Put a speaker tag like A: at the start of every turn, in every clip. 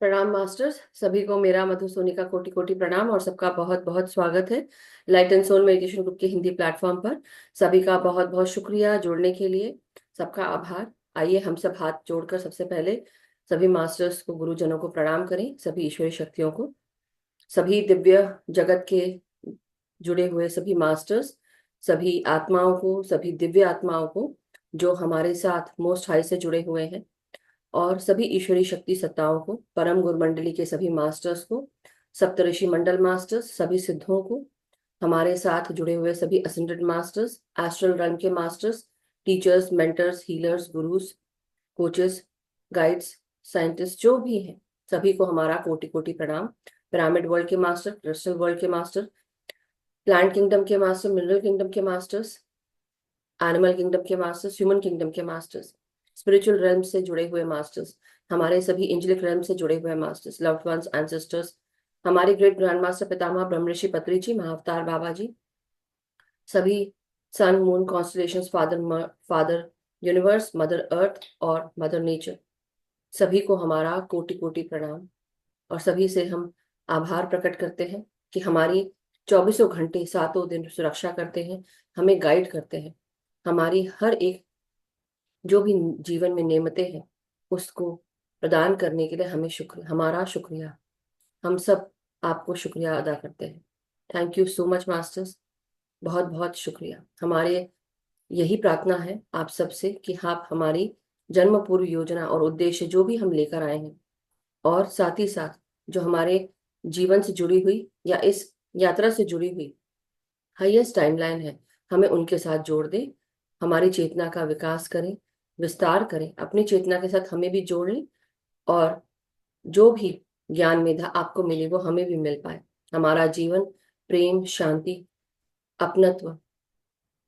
A: प्रणाम मास्टर्स। सभी को मेरा मधु सोनी का कोटि कोटि प्रणाम और सबका बहुत बहुत स्वागत है light and soul meditation group के हिंदी प्लेटफॉर्म पर। सभी का बहुत बहुत शुक्रिया जुड़ने के लिए, सबका आभार। आइए हम सब हाथ जोड़कर सबसे पहले सभी मास्टर्स को, गुरुजनों को प्रणाम करें, सभी ईश्वरी शक्तियों को, सभी दिव्य जगत के जुड़े हुए सभी मास्टर्स, सभी आत्माओं को, सभी दिव्य आत्माओं को जो हमारे साथ मोस्ट हाई से जुड़े हुए हैं, और सभी ईश्वरी शक्ति सत्ताओं को, परम गुरु मंडली के सभी मास्टर्स को, सप्तऋषि मंडल मास्टर्स, सभी सिद्धों को, हमारे साथ जुड़े हुए सभी असेंडेड मास्टर्स, एस्ट्रल रन के masters, teachers, mentors, healers, gurus, coaches, guides, scientist जो भी हैं, सभी को हमारा कोटि कोटि प्रणाम। पिरामिड वर्ल्ड के मास्टर, क्रिस्टल वर्ल्ड के मास्टर, प्लांट किंगडम के मास्टर, मिनरल किंगडम के मास्टर्स, एनिमल किंगडम के मास्टर्स, ह्यूमन किंगडम के मास्टर्स, स्पिरिचुअल रेल्म से जुड़े हुए मास्टर्स, हमारे सभी एंजेलिक रेल्म से जुड़े हुए मास्टर्स, लव्ड वंस, एंसेस्टर्स, हमारे ग्रेट ग्रैंड मास्टर पितामह ब्रह्मऋषि पत्री जी, महाअवतार बाबा जी, सभी sun moon constellations, father father universe, mother earth और मदर नेचर, सभी को हमारा कोटि कोटि प्रणाम। और सभी से हम आभार प्रकट करते हैं कि हमारी चौबीसों घंटे सातों दिन सुरक्षा करते हैं, हमें गाइड करते हैं, हमारी हर एक जो भी जीवन में नेमतें हैं उसको प्रदान करने के लिए हमें हमारा शुक्रिया। हम सब आपको शुक्रिया अदा करते हैं। Thank you so much masters, बहुत बहुत शुक्रिया। हमारे यही प्रार्थना है आप सबसे कि आप हमारी जन्म पूर्व योजना और उद्देश्य जो भी हम लेकर आए हैं, और साथ ही साथ जो हमारे जीवन से जुड़ी हुई या इस यात्रा से जुड़ी हुई हाईएस्ट टाइमलाइन है, हमें उनके साथ जोड़ दें, हमारी चेतना का विकास करें, विस्तार करें, अपनी चेतना के साथ हमें भी जोड़ लें, और जो भी ज्ञान मेधा आपको मिले वो हमें भी मिल पाए। हमारा जीवन प्रेम, शांति, अपनत्व,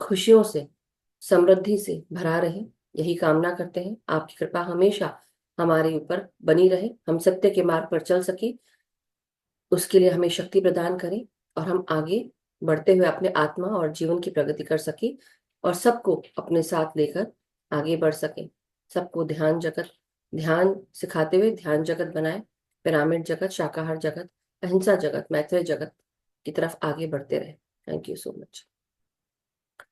A: खुशियों से, समृद्धि से भरा रहे, यही कामना करते हैं। आपकी कृपा हमेशा हमारे ऊपर बनी रहे, हम सत्य के मार्ग पर चल सके, उसके लिए हमें शक्ति प्रदान करें, और हम आगे बढ़ते हुए अपने आत्मा और जीवन की प्रगति कर सके, और सबको अपने साथ लेकर आगे बढ़ सके। सबको ध्यान जगत, ध्यान सिखाते हुए ध्यान जगत बनाए, पिरामिड जगत, शाकाहार जगत, अहिंसा जगत, मैत्रेय जगत की तरफ आगे बढ़ते रहे। Thank you so much.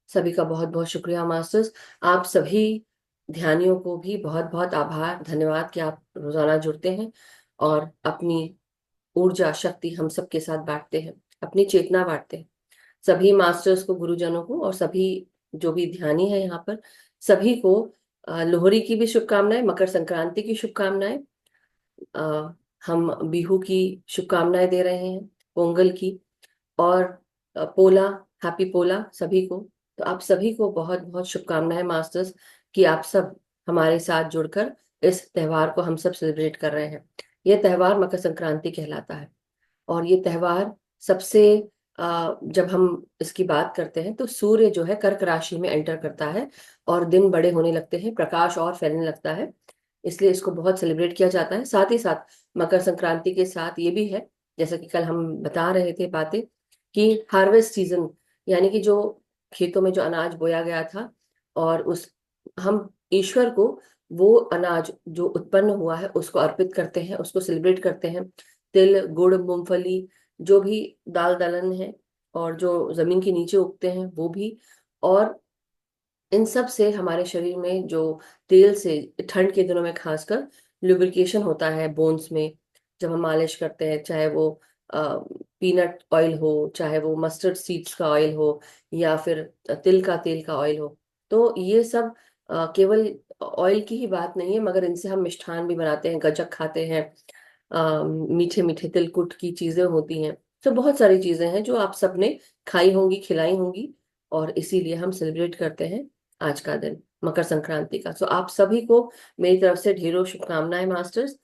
A: सभी का बहुत बहुत शुक्रिया मास्टर्स। आप सभी ध्यानियों को भी बहुत बहुत आभार, धन्यवाद कि आप रोजाना जुड़ते हैं और अपनी ऊर्जा शक्ति हम सबके साथ बांटते हैं, अपनी चेतना बांटते हैं। सभी मास्टर्स को, गुरुजनों को, और सभी जो भी ध्यानी है यहाँ पर, सभी को लोहड़ी की भी शुभकामनाएं, मकर संक्रांति की शुभकामनाएं, अ, हम बिहू की शुभकामनाएं दे रहे हैं, पोंगल की, और पोला, हैप्पी पोला सभी को। तो आप सभी को बहुत बहुत शुभकामनाएं मास्टर्स, कि आप सब हमारे साथ जुड़कर इस त्योहार को हम सब सेलिब्रेट कर रहे हैं। यह त्योहार मकर संक्रांति कहलाता है, और ये त्योहार सबसे जब हम इसकी बात करते हैं तो सूर्य जो है कर्क राशि में एंटर करता है, और दिन बड़े होने लगते हैं, प्रकाश और फैलने लगता है, इसलिए इसको बहुत सेलिब्रेट किया जाता है। साथ ही साथ मकर संक्रांति के साथ ये भी है, जैसा कि कल हम बता रहे थे बातें, कि हार्वेस्ट सीजन, यानी कि जो खेतों में जो अनाज बोया गया था, और उस हम ईश्वर को वो अनाज जो उत्पन्न हुआ है उसको अर्पित करते हैं, उसको सेलिब्रेट करते हैं। तिल, गुड़, मूंगफली, जो भी दाल दलहन है और जो जमीन के नीचे उगते हैं वो भी, और इन सब से हमारे शरीर में जो तेल से ठंड के दिनों में खासकर लुब्रिकेशन होता है बोन्स में, जब हम मालिश करते हैं, चाहे वो पीनट ऑयल हो, चाहे वो मस्टर्ड सीड्स का ऑयल हो, या फिर तिल का तेल का ऑयल हो। तो ये सब केवल ऑयल की ही बात नहीं है, मगर इनसे हम मिष्ठान भी बनाते हैं, गजक खाते हैं, मीठे मीठे तिलकुट की चीजें होती हैं। तो बहुत सारी चीजें हैं जो आप सबने खाई होंगी, खिलाई होंगी, और इसीलिए हम सेलिब्रेट करते हैं आज का दिन, मकर संक्रांति का। सो आप सभी को मेरी तरफ से ढेरों शुभकामनाएं मास्टर्स,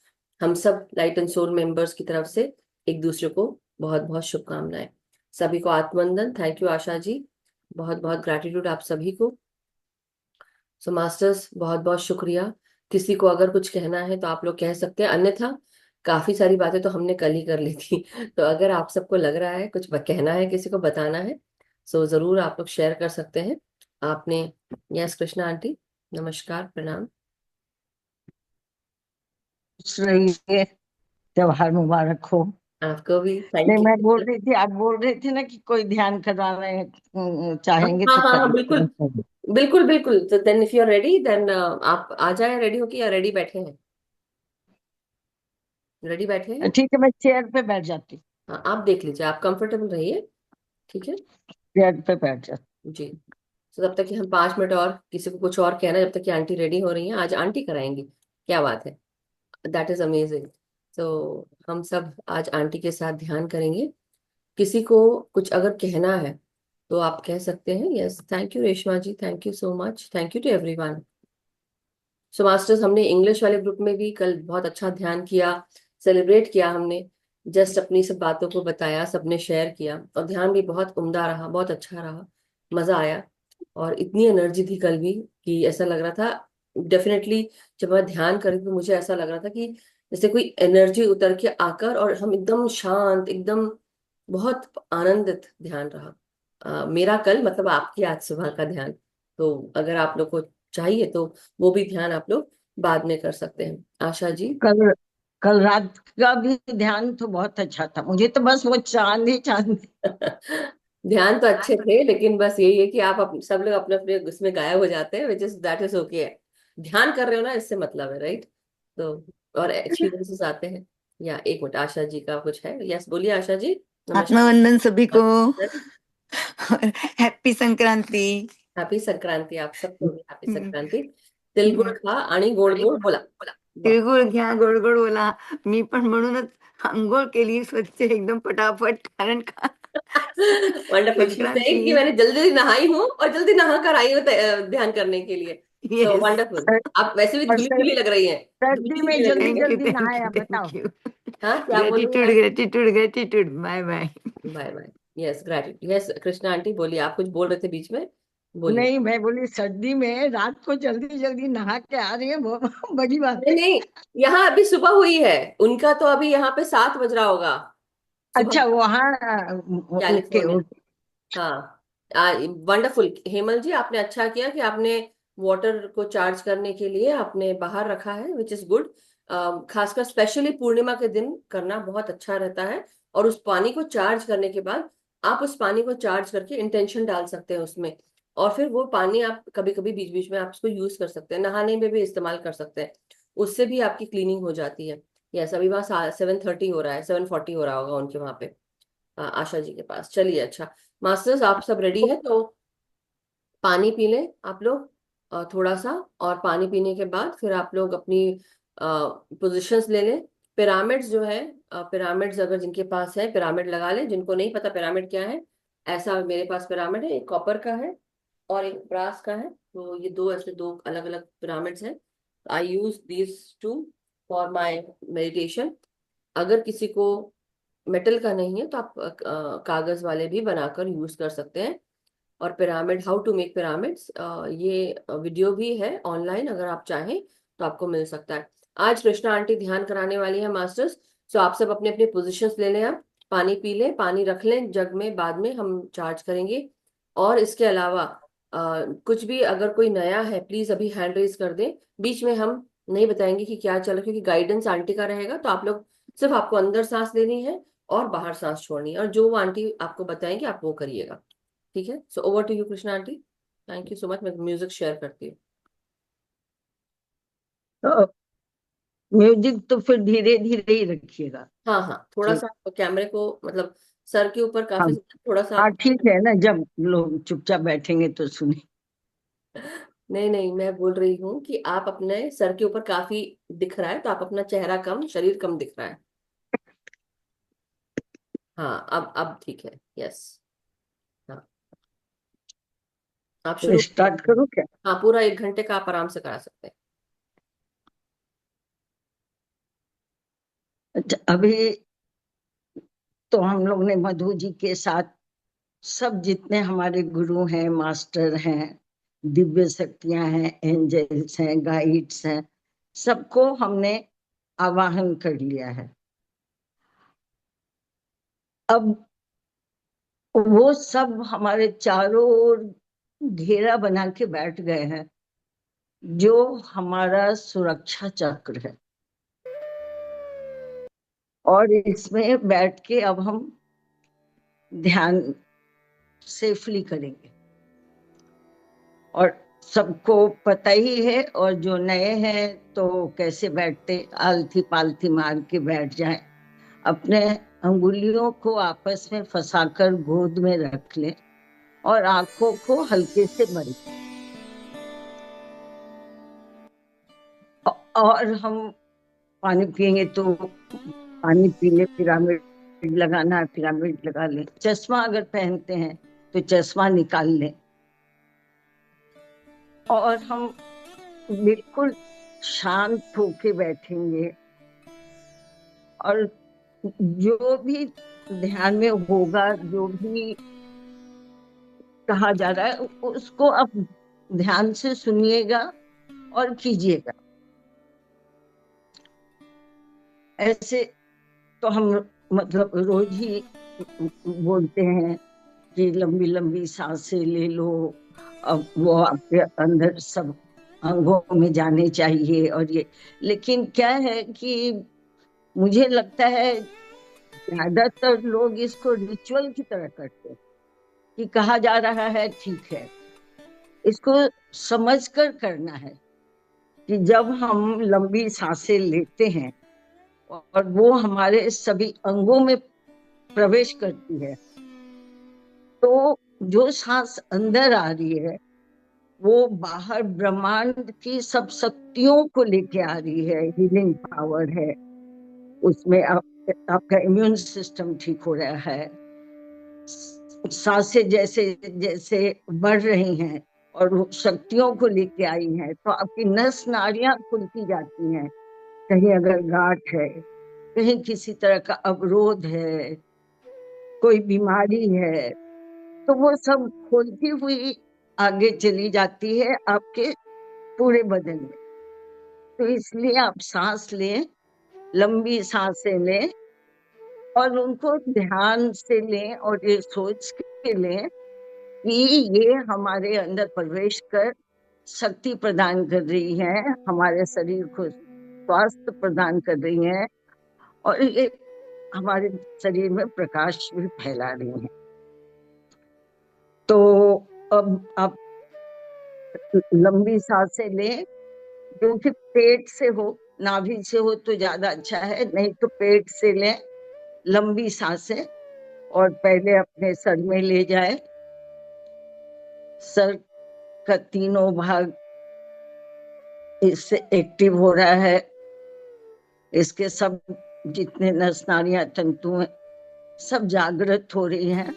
A: हम सब लाइट एंड सोल मेंबर्स की तरफ से एक दूसरे को बहुत बहुत शुभकामनाएं। सभी को आत्मवंदन। थैंक यू आशा जी, बहुत बहुत ग्रैटिट्यूड आप सभी को। सो मास्टर्स बहुत बहुत शुक्रिया। किसी को अगर कुछ कहना है तो आप लोग कह सकते हैं, अन्यथा काफी सारी बातें तो हमने कल ही कर ली थी। तो अगर आप सबको लग रहा है कुछ कहना है, किसी को बताना है, सो जरूर आप लोग शेयर कर सकते हैं। आपने, यस कृष्णा आंटी, नमस्कार, प्रणाम।
B: पूछ रही है। त्योहार मुबारक हो।
A: आपको भी
B: नहीं,
A: थैंक
B: मैं बोल
A: यू।
B: रही थी, आप बोल रहे थे ना कि कोई ध्यान कराना
A: हाँ
B: चाहेंगे
A: हाँ
B: तो
A: हाँ हाँ, बिल्कुल
B: करिए।
A: बिल्कुल बिल्कुल। तो then if you are ready then आप आ जाए, रेडी हो कि या रेडी बैठे हैं? रेडी बैठे हैं?
B: ठीक है, मैं चेयर पे बैठ जाती हूँ।
A: हाँ, आप देख लीजिए, आप कंफर्टेबल रहिए। ठीक है
B: चेयर पे बैठ जाती
A: जी। तो तब तक कि हम 5 मिनट और किसी को कुछ और कहना है, जब तक कि आंटी रेडी हो रही हैं। आज आंटी कराएंगी, क्या बात है, दैट इज अमेजिंग। तो हम सब आज आंटी के साथ ध्यान करेंगे। किसी को कुछ अगर कहना है तो आप कह सकते हैं। Yes, thank you Reshma ji, thank you so much, thank you to everyone. So masters, हमने इंग्लिश वाले ग्रुप में भी कल बहुत अच्छा ध्यान किया, सेलिब्रेट किया हमने। जस्ट अपनी सब बातों को बताया, सबने शेयर किया, और ध्यान भी बहुत उम्दा रहा, बहुत अच्छा रहा, मजा आया। और इतनी एनर्जी थी कल भी कि ऐसा लग रहा था, डेफिनेटली जब मैं ध्यान कर रही थी तो मुझे ऐसा लग रहा था कि जैसे कोई एनर्जी उतर के आकर, और हम एकदम शांत, एकदम बहुत आनंदित ध्यान रहा। मेरा कल मतलब आपकी आज सुबह का ध्यान। तो अगर आप लोग को चाहिए तो वो भी ध्यान आप लोग बाद में कर सकते हैं। आशा जी।
B: कल कल रात का भी ध्यान तो बहुत अच्छा था, मुझे तो बस वो चांद ही चांद।
A: ध्यान तो अच्छे थे, लेकिन बस यही है कि आप सब लोग अपने अपने उसमें गायब हो जाते हैं, which is that is okay. ध्यान कर रहे हो ना, इससे मतलब है, राइट? तो और एक्सपीरियंसेस आते हैं। या एक मिनट, आशा जी का कुछ है। यस, बोलिए आशा जी। नमस्कार।
C: आत्मवंदन सभी को। और हैप्पी संक्रांति।
A: हैप्पी संक्रांति, आप सबको भी हैप्पी
C: हम्म,
A: संक्रांति। तिलगुळ
C: हम्म.
A: खा आणि गोड गोड बोला। वाह,
C: तिळगुळ घ्या, गोड गोड बोला. मी पण म्हणूनच आंघोळ केली स्वच्छ एकदम पटापट, कारण का
A: वंडरफुल, शी
C: संक्रांति.
A: सेड कि मैंने जल्दी जल्दी नहाई हूँ और जल्दी नहा कर आई हूँ ध्यान करने के लिए। So
C: yes.
A: वंडरफुल। आप वैसे भी
B: और
A: धुली धुली लग रही हैं, धुली
B: सर्दी में
A: धुली लग रही
B: जल्दी
A: हैं।
C: थैंक यू,
B: जल्दी
C: थैंक
B: नहाया,
C: यू,
B: बताओ।
C: Thank you.
A: हाँ, क्या बोल रही हैं
C: ग्रेटिट्यूड,
A: आप?
C: Gratitude, gratitude. Bye bye.
A: Bye bye. Yes, gratitude. Yes, Krishna aunty बोलिए, आप कुछ बोल रहे थे बीच में, बोलिए।
B: नहीं, मैं बोली सर्दी में रात को जल्दी जल्दी नहा के आ रही है, वो बड़ी बात
A: नहीं
B: है।
A: नहीं, यहाँ अभी सुबह हुई है, उनका तो अभी यहाँ पे 7 बज रहा होगा सुबह,
B: अच्छा, वहाँ ओके
A: कैलिफोर्निया।
B: ओके।
A: हाँ, वंडरफुल हेमल जी, आपने अच्छा किया कि आपने वाटर को चार्ज करने के लिए आपने बाहर रखा है, विच इज गुड। खासकर स्पेशली पूर्णिमा के दिन करना बहुत अच्छा रहता है। और उस पानी को चार्ज करने के बाद आप उस पानी को चार्ज करके इंटेंशन डाल सकते हैं उसमें। और फिर वो पानी आप कभी कभी बीच बीच में आप उसको यूज कर सकते हैं, नहाने में भी इस्तेमाल कर सकते हैं। उससे भी आपकी क्लीनिंग हो जाती है। यस, अभी वहाँ 7:30 हो रहा है, 7:40 हो रहा होगा उनके वहाँ पे, आशा जी के पास। चलिए, अच्छा मास्टर्स, आप सब रेडी है तो पानी पी लें आप लोग, थोड़ा सा। और पानी पीने के बाद फिर आप लोग अपनी पोजीशंस ले लें। पिरामिड्स जो है, पिरामिड्स अगर जिनके पास है पिरामिड लगा लें, जिनको नहीं पता पिरामिड क्या है, ऐसा मेरे पास पिरामिड है, एक कॉपर का है और एक ब्रास का है। तो ये दो ऐसे दो अलग अलग पिरामिड्स हैं। I use these two for my meditation. अगर किसी को मेटल का नहीं है तो आप कागज वाले भी बनाकर यूज कर सकते हैं। और pyramid, how to make pyramids, ये वीडियो भी है ऑनलाइन, अगर आप चाहें तो आपको मिल सकता है। आज कृष्णा आंटी ध्यान कराने वाली है मास्टर्स। सो आप सब अपने अपने पोजीशंस ले लें, आप पानी पी लें, पानी रख लें जग में, बाद में हम चार्ज करेंगे। और इसके अलावा कुछ भी अगर कोई नया है प्लीज अभी हैंड रेज कर दें। बीच में हम नहीं बताएंगे कि क्या चल रहा है, क्योंकि गाइडेंस आंटी का रहेगा। तो आप लोग सिर्फ आपको अंदर सांस लेनी है और बाहर सांस छोड़नी है, और जो वो आंटी आपको बताएंगे आप वो करिएगा। ठीक है, so over to you Krishna aunty. Thank you so much, मैं म्यूजिक शेयर करती हूँ।
B: तो म्यूजिक तो फिर धीरे धीरे ही रखिएगा।
A: हाँ हाँ, थोड़ा
B: ठीक।
A: सा कैमरे को मतलब सर के ऊपर
B: हाँ
A: काफी, थोड़ा सा
B: हाँ,
A: आप।
B: ठीक है ना, जब लोग चुपचाप बैठेंगे तो सुने।
A: नहीं नहीं, मैं बोल रही हूँ कि आप अपने सर के ऊपर काफी दिख रहा है, तो आप अपना चेहरा कम, शरीर कम दिख रहा है। हाँ, अब ठीक है। यस। हाँ, आप
B: तो
A: शुरू कर
B: स्टार्ट
A: सकते हैं।
B: करूँ क्या?
A: हाँ, पूरा 1 घंटे का आप आराम से करा सकते हैं।
B: अच्छा, अभी तो हम लोग ने मधु जी के साथ सब जितने हमारे गुरु हैं, मास्टर हैं, दिव्य शक्तियां हैं, एंजल्स हैं, गाइड्स हैं, सबको हमने आवाहन कर लिया है। अब वो सब हमारे चारों ओर घेरा बना के बैठ गए हैं, जो हमारा सुरक्षा चक्र है। और इसमें बैठ के अब हम ध्यान सेफली करेंगे। और सबको पता ही है, और जो नए हैं तो कैसे बैठते, आलथी पालथी मार के बैठ जाएं, अपने अंगुलियों को आपस में फंसाकर गोद में रख लें और आंखों को हल्के से बंद। और हम पानी पिएंगे तो पानी पी ले, पिरामिड लगाना है पिरामिड लगा ले, चश्मा अगर पहनते हैं तो चश्मा निकाल लें। और हम बिल्कुल शांत होके बैठेंगे, और जो भी ध्यान में होगा, जो भी कहा जा रहा है उसको आप ध्यान से सुनिएगा और कीजिएगा। ऐसे तो हम मतलब रोज ही बोलते हैं कि लंबी लंबी सांसें ले लो, अब वो आपके अंदर सब अंगों में जाने चाहिए और ये। लेकिन क्या है कि मुझे लगता है ज्यादातर लोग इसको रिचुअल की तरह करते हैं, कि कहा जा रहा है ठीक है, इसको समझकर करना है कि जब हम लंबी सांसें लेते हैं और वो हमारे सभी अंगों में प्रवेश करती है, तो जो सांस अंदर आ रही है वो बाहर ब्रह्मांड की सब शक्तियों को लेके आ रही है, हीलिंग पावर है उसमें। आपका इम्यून सिस्टम ठीक हो रहा है, सांसें जैसे जैसे बढ़ रही हैं और वो शक्तियों को लेके आई हैं, तो आपकी नस नाड़ियां खुलती जाती हैं। कहीं अगर गांठ है, कहीं किसी तरह का अवरोध है, कोई बीमारी है, तो वो सब खोलती हुई आगे चली जाती है आपके पूरे बदन में। तो इसलिए आप सांस लें, लंबी सांसें लें, और उनको ध्यान से लें और ये सोच के लें कि ये हमारे अंदर प्रवेश कर शक्ति प्रदान कर रही है, हमारे शरीर को स्वास्थ्य प्रदान कर रही है, और ये हमारे शरीर में प्रकाश भी फैला रही है। तो अब आप लंबी सांसें लें, जो कि पेट से हो, नाभि से हो तो ज्यादा अच्छा है, नहीं तो पेट से लें लंबी सांसें। और पहले अपने सर में ले जाए, सर का तीनों भाग इससे एक्टिव हो रहा है, इसके सब जितने नस नाड़ियां तंतु हैं सब जागृत हो रही हैं।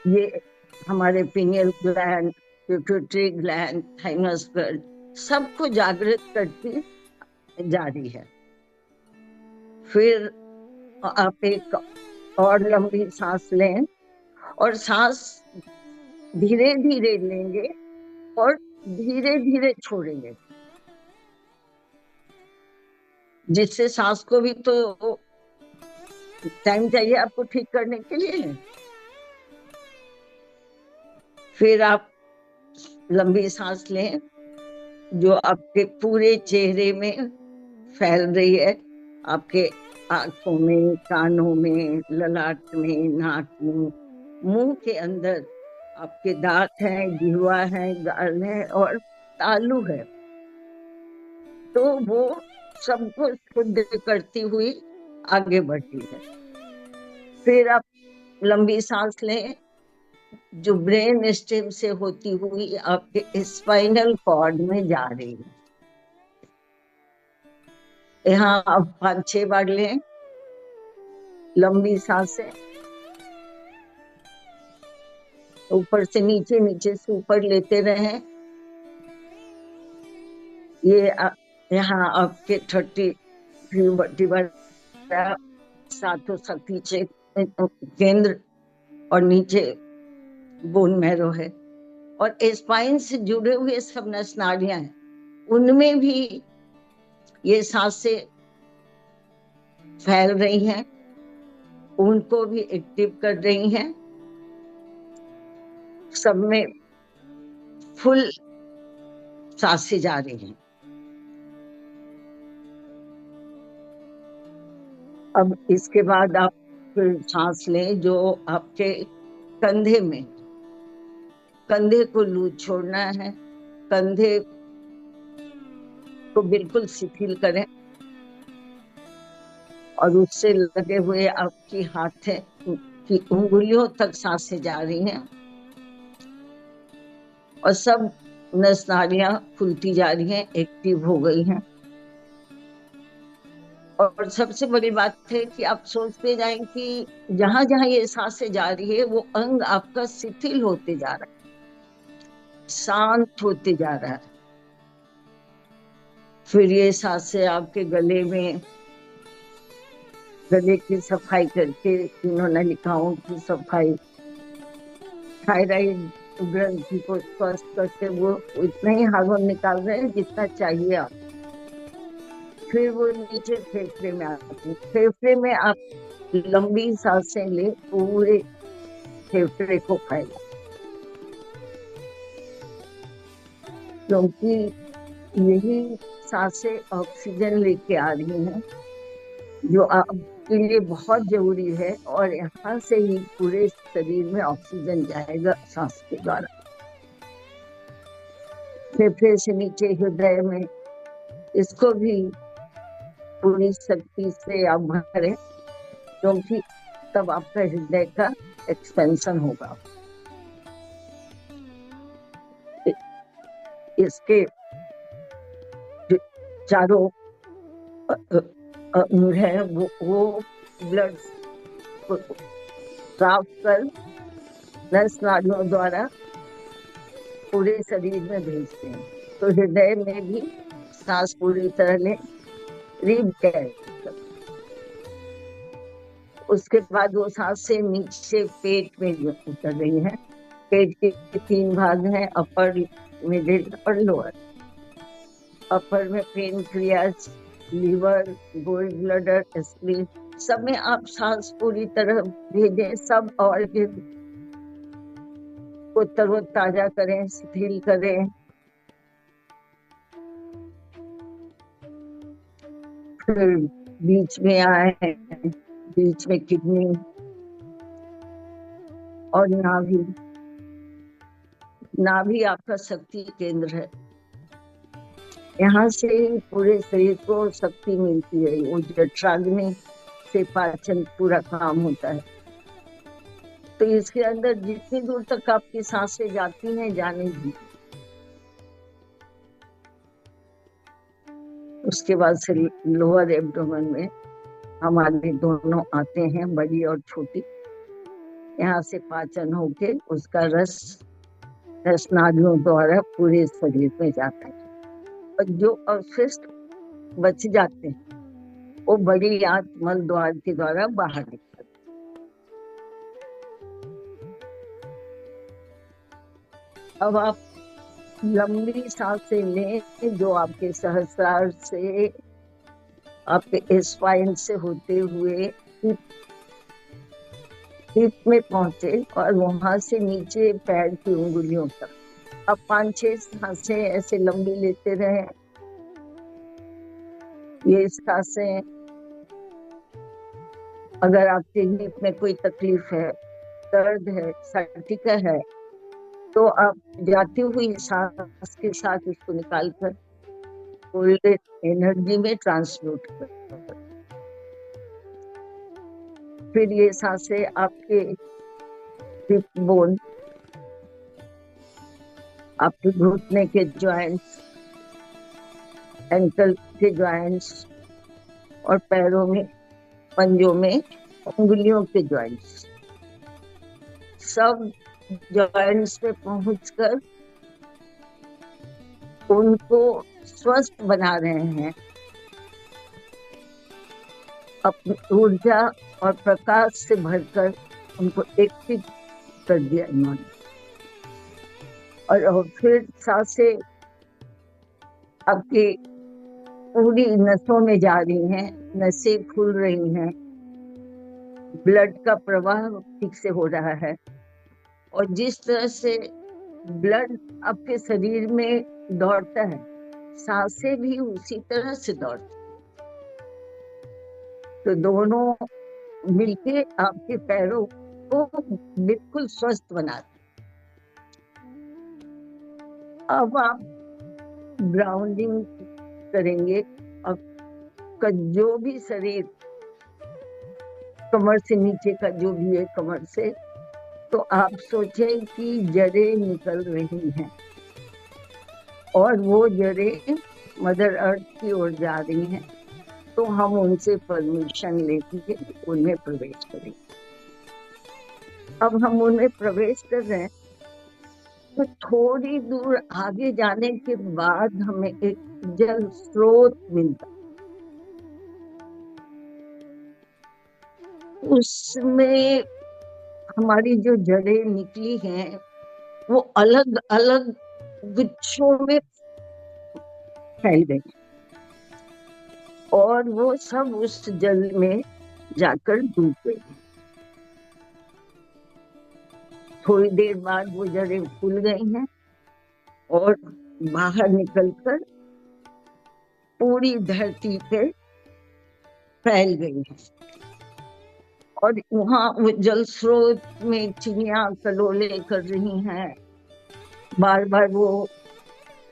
B: ये हमारे pineal gland, pituitary gland, thymus gland सबको जागृत करती जा रही है। फिर आप एक और लंबी सांस लें, और सांस धीरे धीरे लेंगे और धीरे धीरे छोड़ेंगे, जिससे सांस को भी तो टाइम चाहिए आपको ठीक करने के लिए। फिर आप लंबी सांस लें जो आपके पूरे चेहरे में फैल रही है, आपके आंखों में, कानों में, ललाट में, नाक में, मुंह के अंदर आपके दांत हैं, जिह्वा है, गाल है और तालू है। तो वो सबको शुद्ध करती हुई आगे बढ़ती है। फिर आप लंबी सांस लें जो ब्रेन स्टेम से होती हुई आपके स्पाइनल कॉर्ड में जा रही है। यहाँ आप 5-6 बार लें लंबी सांसें, ऊपर से नीचे, नीचे से ऊपर लेते रहें। ये यहाँ आपके 33 वर्टिब्रा, सातों शक्ति केंद्र और नीचे बोन मैरो है, और स्पाइन से जुड़े हुए सब नस नाड़ियां हैं, उनमें भी ये सांसें फैल रही हैं, उनको भी एक्टिव कर रही हैं। सब में फुल सांसें जा रही हैं। अब इसके बाद आप फिर सांस लें जो आपके कंधे में, कंधे को लूज छोड़ना है, कंधे को बिल्कुल शिथिल करें और उससे लगे हुए आपकी हाथें की उंगलियों तक सांसें जा रही हैं और सब नस नाड़ियां खुलती जा रही हैं, एक्टिव हो गई हैं। और सबसे बड़ी बात है कि आप सोचते जाएं कि जहां जहां ये सांसें जा रही है वो अंग आपका शिथिल होते जा रहा है, शांत होते जा रहा है। फिर ये सांसें आपके गले में, गले की सफाई करके, तीनों नलिकाओं की सफाई, थायराइड ग्रंथि को स्वस्थ करके वो इतना ही हार्मोन निकाल रहे हैं जितना चाहिए आप। फिर वो नीचे फेफड़े में आते हैं। फेफड़े में आप लंबी सांसें ले, पूरे फेफड़े को फैला, क्योंकि यही सांसें ऑक्सीजन लेके आ रही हैं जो आपके लिए बहुत जरूरी है, और यहाँ से ही पूरे शरीर में ऑक्सीजन जाएगा सांस के द्वारा। फेफड़े से नीचे हृदय में, इसको भी पूरी शक्ति से आप भरें, क्योंकि तब आपका हृदय का एक्सपेंशन होगा। इसके चारों अंग है वो ब्लड को साफ कर नस नाड़ियों द्वारा पूरे शरीर में भेजते हैं। तो हृदय में भी सांस पूरी तरह ले, रीड। उसके बाद वो सांस से नीचे पेट में उतर रही है। पेट के 3 भाग हैं, अपर, मिडिल और लोअर। अपर में पेनक्रियास, लीवर, गोल ब्लडर, स्प्लीन, सब में आप सांस पूरी तरह भेजें। सब ऑर्गन को तरोताजा करें, शिथिल करें। फिर बीच में आए, बीच में किडनी और नाभि। नाभि आपका शक्ति केंद्र है, यहाँ से पूरे शरीर को शक्ति मिलती है। वो जठराग्नि से पाचन पूरा काम होता है। तो इसके अंदर जितनी दूर तक आपकी सांसें जाती हैं, जाने दी। उसके बाद से लोअर एब्डोमेन में हमारे दोनों आते हैं, बड़ी और छोटी। यहाँ से पाचन होके उसका रस नालियों द्वारा पूरे शरीर में जाता है, और जो अवशिष्ट बच जाते हैं वो बड़ी आंत मल द्वार के द्वारा बाहर निकलते। अब आप लंबी सांसें लें जो आपके सहस्रार से, आपके स्पाइन से होते हुए हिप में पहुंचे और वहां से नीचे पैर की उंगलियों तक। अब 5-6 सांसें ऐसे लंबी लेते रहे। ये सांसें, अगर आपके हिप में कोई तकलीफ है, दर्द है, सciatica है, तो आप जाती हुई सांस के साथ इसको निकालकर गोल्डन एनर्जी में ट्रांसम्यूट कर। फिर ये सांसें आपके हिप बोन, आपके घुटने के जॉइंट्स, एंकल के जॉइंट्स और पैरों में, पंजों में, उंगलियों के जॉइंट्स, सब जॉइंट्स पे पहुंचकर उनको स्वस्थ बना रहे हैं। अपनी ऊर्जा और प्रकाश से भरकर उनको एक्टिव कर दिया इन्होंने। और फिर सांसें आपकी पूरी नसों में जा रही हैं, नसें खुल रही हैं, ब्लड का प्रवाह ठीक से हो रहा है। और जिस तरह से ब्लड आपके शरीर में दौड़ता है, सांसें भी उसी तरह से दौड़ती। तो दोनों मिलके आपके पैरों को बिल्कुल स्वस्थ बनाते। अब आप ग्राउंडिंग करेंगे। आपका जो भी शरीर कमर से नीचे का जो भी है, कमर से, तो आप सोचें कि जड़ें निकल रही हैं और वो जड़ें मदर अर्थ की ओर जा रही हैं। तो हम उनसे परमिशन लेके उनमें प्रवेश करेंगे। अब हम उनमें प्रवेश कर रहे हैं, तो थोड़ी दूर आगे जाने के बाद हमें एक जल स्रोत मिलता। उसमें हमारी जो जड़ें निकली हैं वो अलग अलग गुच्छों में फैल गई और वो सब उस जल में जाकर डूब गई। थोड़ी देर बाद वो जड़ें फूल गई हैं और बाहर निकलकर पूरी धरती पे फैल गई है। और वहां वो जल स्रोत में चिड़िया कलोले कर रही हैं, बार बार वो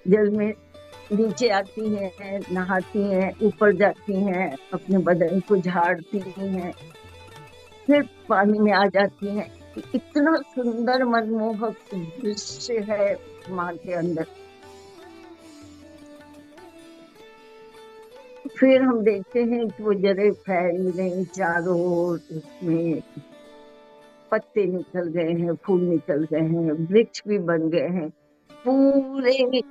B: जल में नीचे आती हैं, नहाती हैं, ऊपर जाती हैं, अपने बदन को झाड़ती हैं, फिर पानी में आ जाती हैं। इतना सुंदर मनमोहक दृश्य है माँ के अंदर। फिर हम देखते हैं कि वो जड़ें फैल गई चारों ओर, उसमें पत्ते निकल गए हैं, फूल निकल गए हैं, वृक्ष भी बन गए हैं, पूरे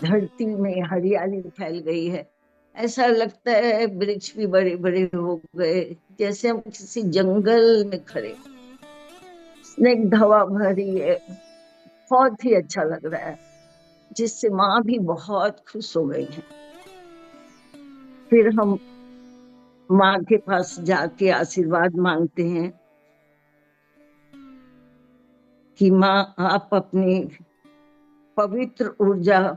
B: धरती में हरियाली फैल गई है। ऐसा लगता है वृक्ष भी बड़े बड़े हो गए, जैसे हम किसी जंगल में खड़े, स्निग्ध हवा भरी है, बहुत ही अच्छा लग रहा है, जिससे माँ भी बहुत खुश हो गई है। फिर हम माँ के पास जाके आशीर्वाद मांगते हैं कि माँ आप अपनी पवित्र ऊर्जा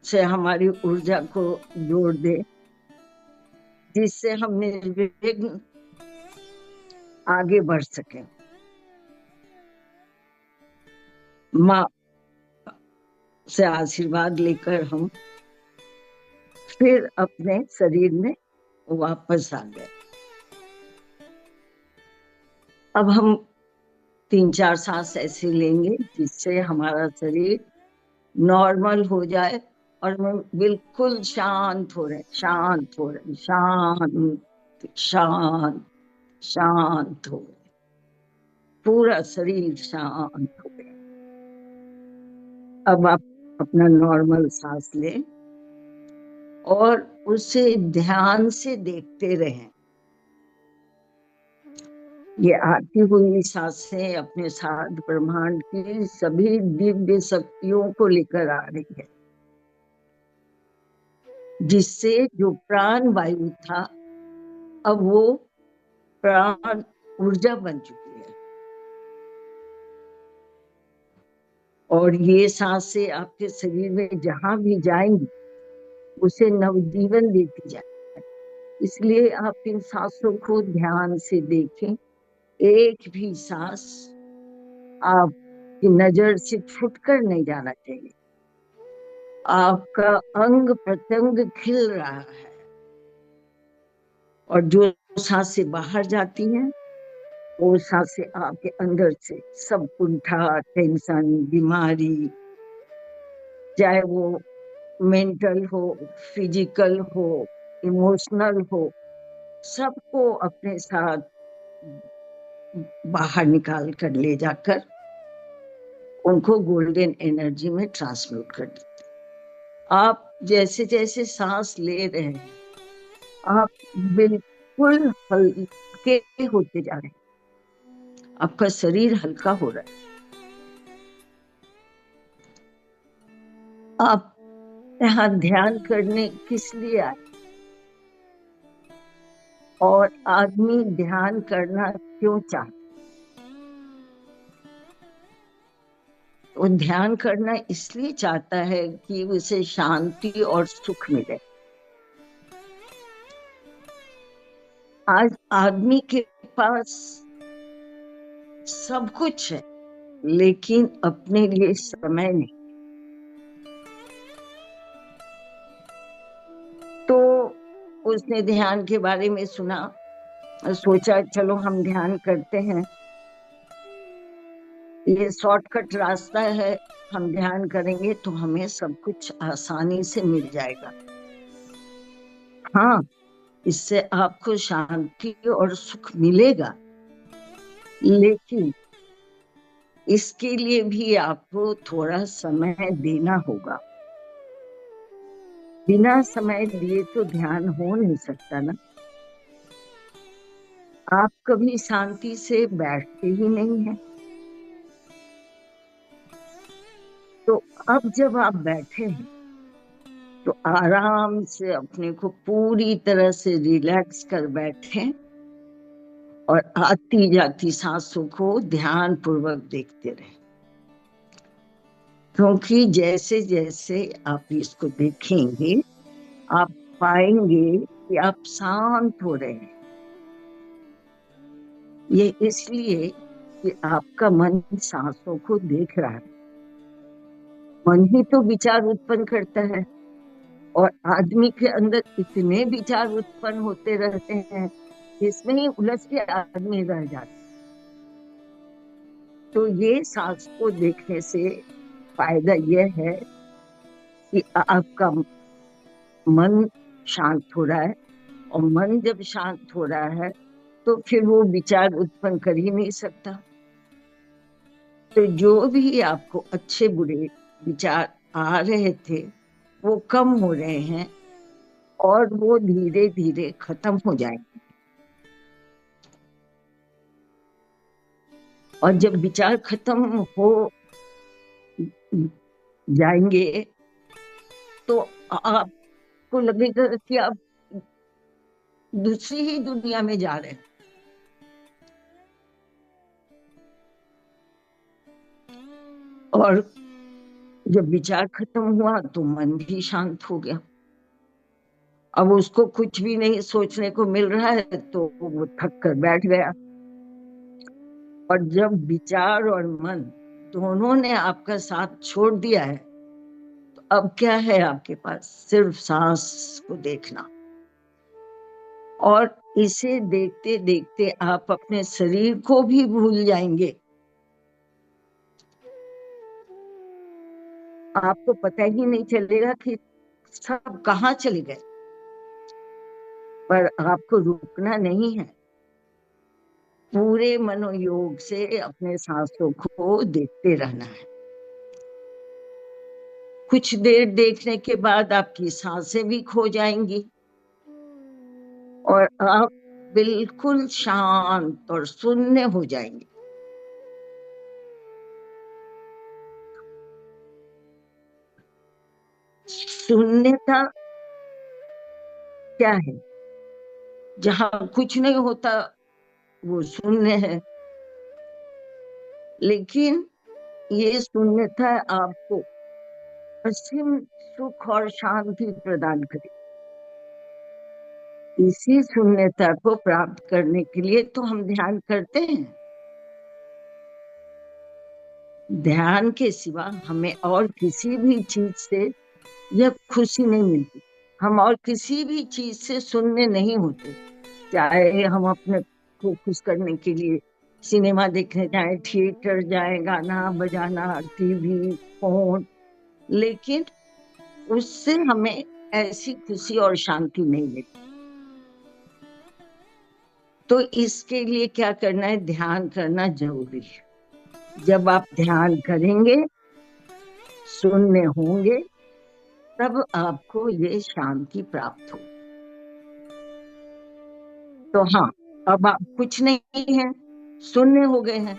B: से हमारी ऊर्जा को जोड़ दे, जिससे हम निर्विघ्न आगे बढ़ सकें। माँ से आशीर्वाद लेकर हम फिर अपने शरीर में वापस आ गए। अब हम 3-4 सांस ऐसे लेंगे जिससे हमारा शरीर नॉर्मल हो जाए और हम बिल्कुल शांत हो रहे, शांत हो रहे, शांत शांत शांत हो रहे, पूरा शरीर शांत हो गया। अब आप अपना नॉर्मल सांस लें और उसे ध्यान से देखते रहें। ये आती हुई सांसें अपने साथ ब्रह्मांड की सभी दिव्य शक्तियों को लेकर आ रही है, जिससे जो प्राण वायु था अब वो प्राण ऊर्जा बन चुकी है। और ये सांसें आपके शरीर में जहां भी जाएंगी उसे नवजीवन देती जाए। इसलिए आप इन सांसों को ध्यान से देखें। एक भी सांस आपकी नजर से छूटकर नहीं जाना चाहिए। आपका अंग प्रत्यंग खिल रहा है और जो सांसें बाहर जाती हैं वो सांसें आपके अंदर से सब कुंठा, टेंशन, बीमारी, चाहे वो मेंटल हो, फिजिकल हो, इमोशनल हो, सबको अपने साथ बाहर निकाल कर ले जाकर उनको गोल्डन एनर्जी में ट्रांसम्यूट कर देते। आप जैसे जैसे सांस ले रहे हैं आप बिल्कुल हल्के होते जा रहे हैं, आपका शरीर हल्का हो रहा है। आप यहाँ ध्यान करने किस लिए आए? और आदमी ध्यान करना क्यों चाहता? वो ध्यान करना इसलिए चाहता है कि उसे शांति और सुख मिले। आज आदमी के पास सब कुछ है, लेकिन अपने लिए समय नहीं। तो उसने ध्यान के बारे में सुना, सोचा चलो हम ध्यान करते हैं, ये शॉर्टकट रास्ता है, हम ध्यान करेंगे तो हमें सब कुछ आसानी से मिल जाएगा। हाँ, इससे आपको शांति और सुख मिलेगा, लेकिन इसके लिए भी आपको थोड़ा समय देना होगा। बिना समय दिए तो ध्यान हो नहीं सकता ना। आप कभी शांति से बैठते ही नहीं है। तो अब जब आप बैठे हैं तो आराम से अपने को पूरी तरह से रिलैक्स कर बैठे और आती जाती सांसों को ध्यान पूर्वक देखते रहे। क्योंकि जैसे जैसे आप इसको देखेंगे, आप पाएंगे कि आप शांत हो रहे हैं। ये इसलिए कि आपका मन सांसों को देख रहा है। मन ही तो विचार उत्पन्न करता है, और आदमी के अंदर इतने विचार उत्पन्न होते रहते हैं, इसमें ही उलझ के आदमी रह जाता है। तो ये सांस को देखने से फायदा यह है कि आपका मन शांत हो रहा है, और मन जब शांत हो रहा है तो फिर वो विचार उत्पन्न कर ही नहीं सकता। तो जो भी आपको अच्छे बुरे विचार आ रहे थे वो कम हो रहे हैं, और वो धीरे धीरे खत्म हो जाएंगे। और जब विचार खत्म हो जाएंगे तो आपको लगेगा कि आप दूसरी ही दुनिया में जा रहे हैं। और जब विचार खत्म हुआ तो मन भी शांत हो गया। अब उसको कुछ भी नहीं सोचने को मिल रहा है तो वो थक कर बैठ गया। और जब विचार और मन दोनों ने आपका साथ छोड़ दिया है तो अब क्या है आपके पास? सिर्फ सांस को देखना। और इसे देखते देखते आप अपने शरीर को भी भूल जाएंगे। आपको पता ही नहीं चलेगा कि सब कहाँ चले गए। पर आपको रुकना नहीं है, पूरे मनोयोग से अपने सांसों को देखते रहना है। कुछ देर देखने के बाद आपकी सांसें भी खो जाएंगी और आप बिल्कुल शांत और शून्य हो जाएंगे। शून्यता क्या है? जहां कुछ नहीं होता वो शून्य है। लेकिन ये शून्यता आपको असीम सुख और शांति प्रदान करे। इसी शून्यता को प्राप्त करने के लिए तो हम ध्यान करते हैं। ध्यान के सिवा हमें और किसी भी चीज से यह खुशी नहीं मिलती। हम और किसी भी चीज से शून्य नहीं होते। चाहे हम अपने को खुश करने के लिए सिनेमा देखने जाए, थिएटर जाए, गाना बजाना, टीवी, फोन, लेकिन उससे हमें ऐसी खुशी और शांति नहीं मिलती। तो इसके लिए क्या करना है? ध्यान करना जरूरी है। जब आप ध्यान करेंगे, शून्य होंगे, तब आपको ये शांति प्राप्त हो। तो हाँ, अब आप कुछ नहीं है, शून्य हो गए हैं।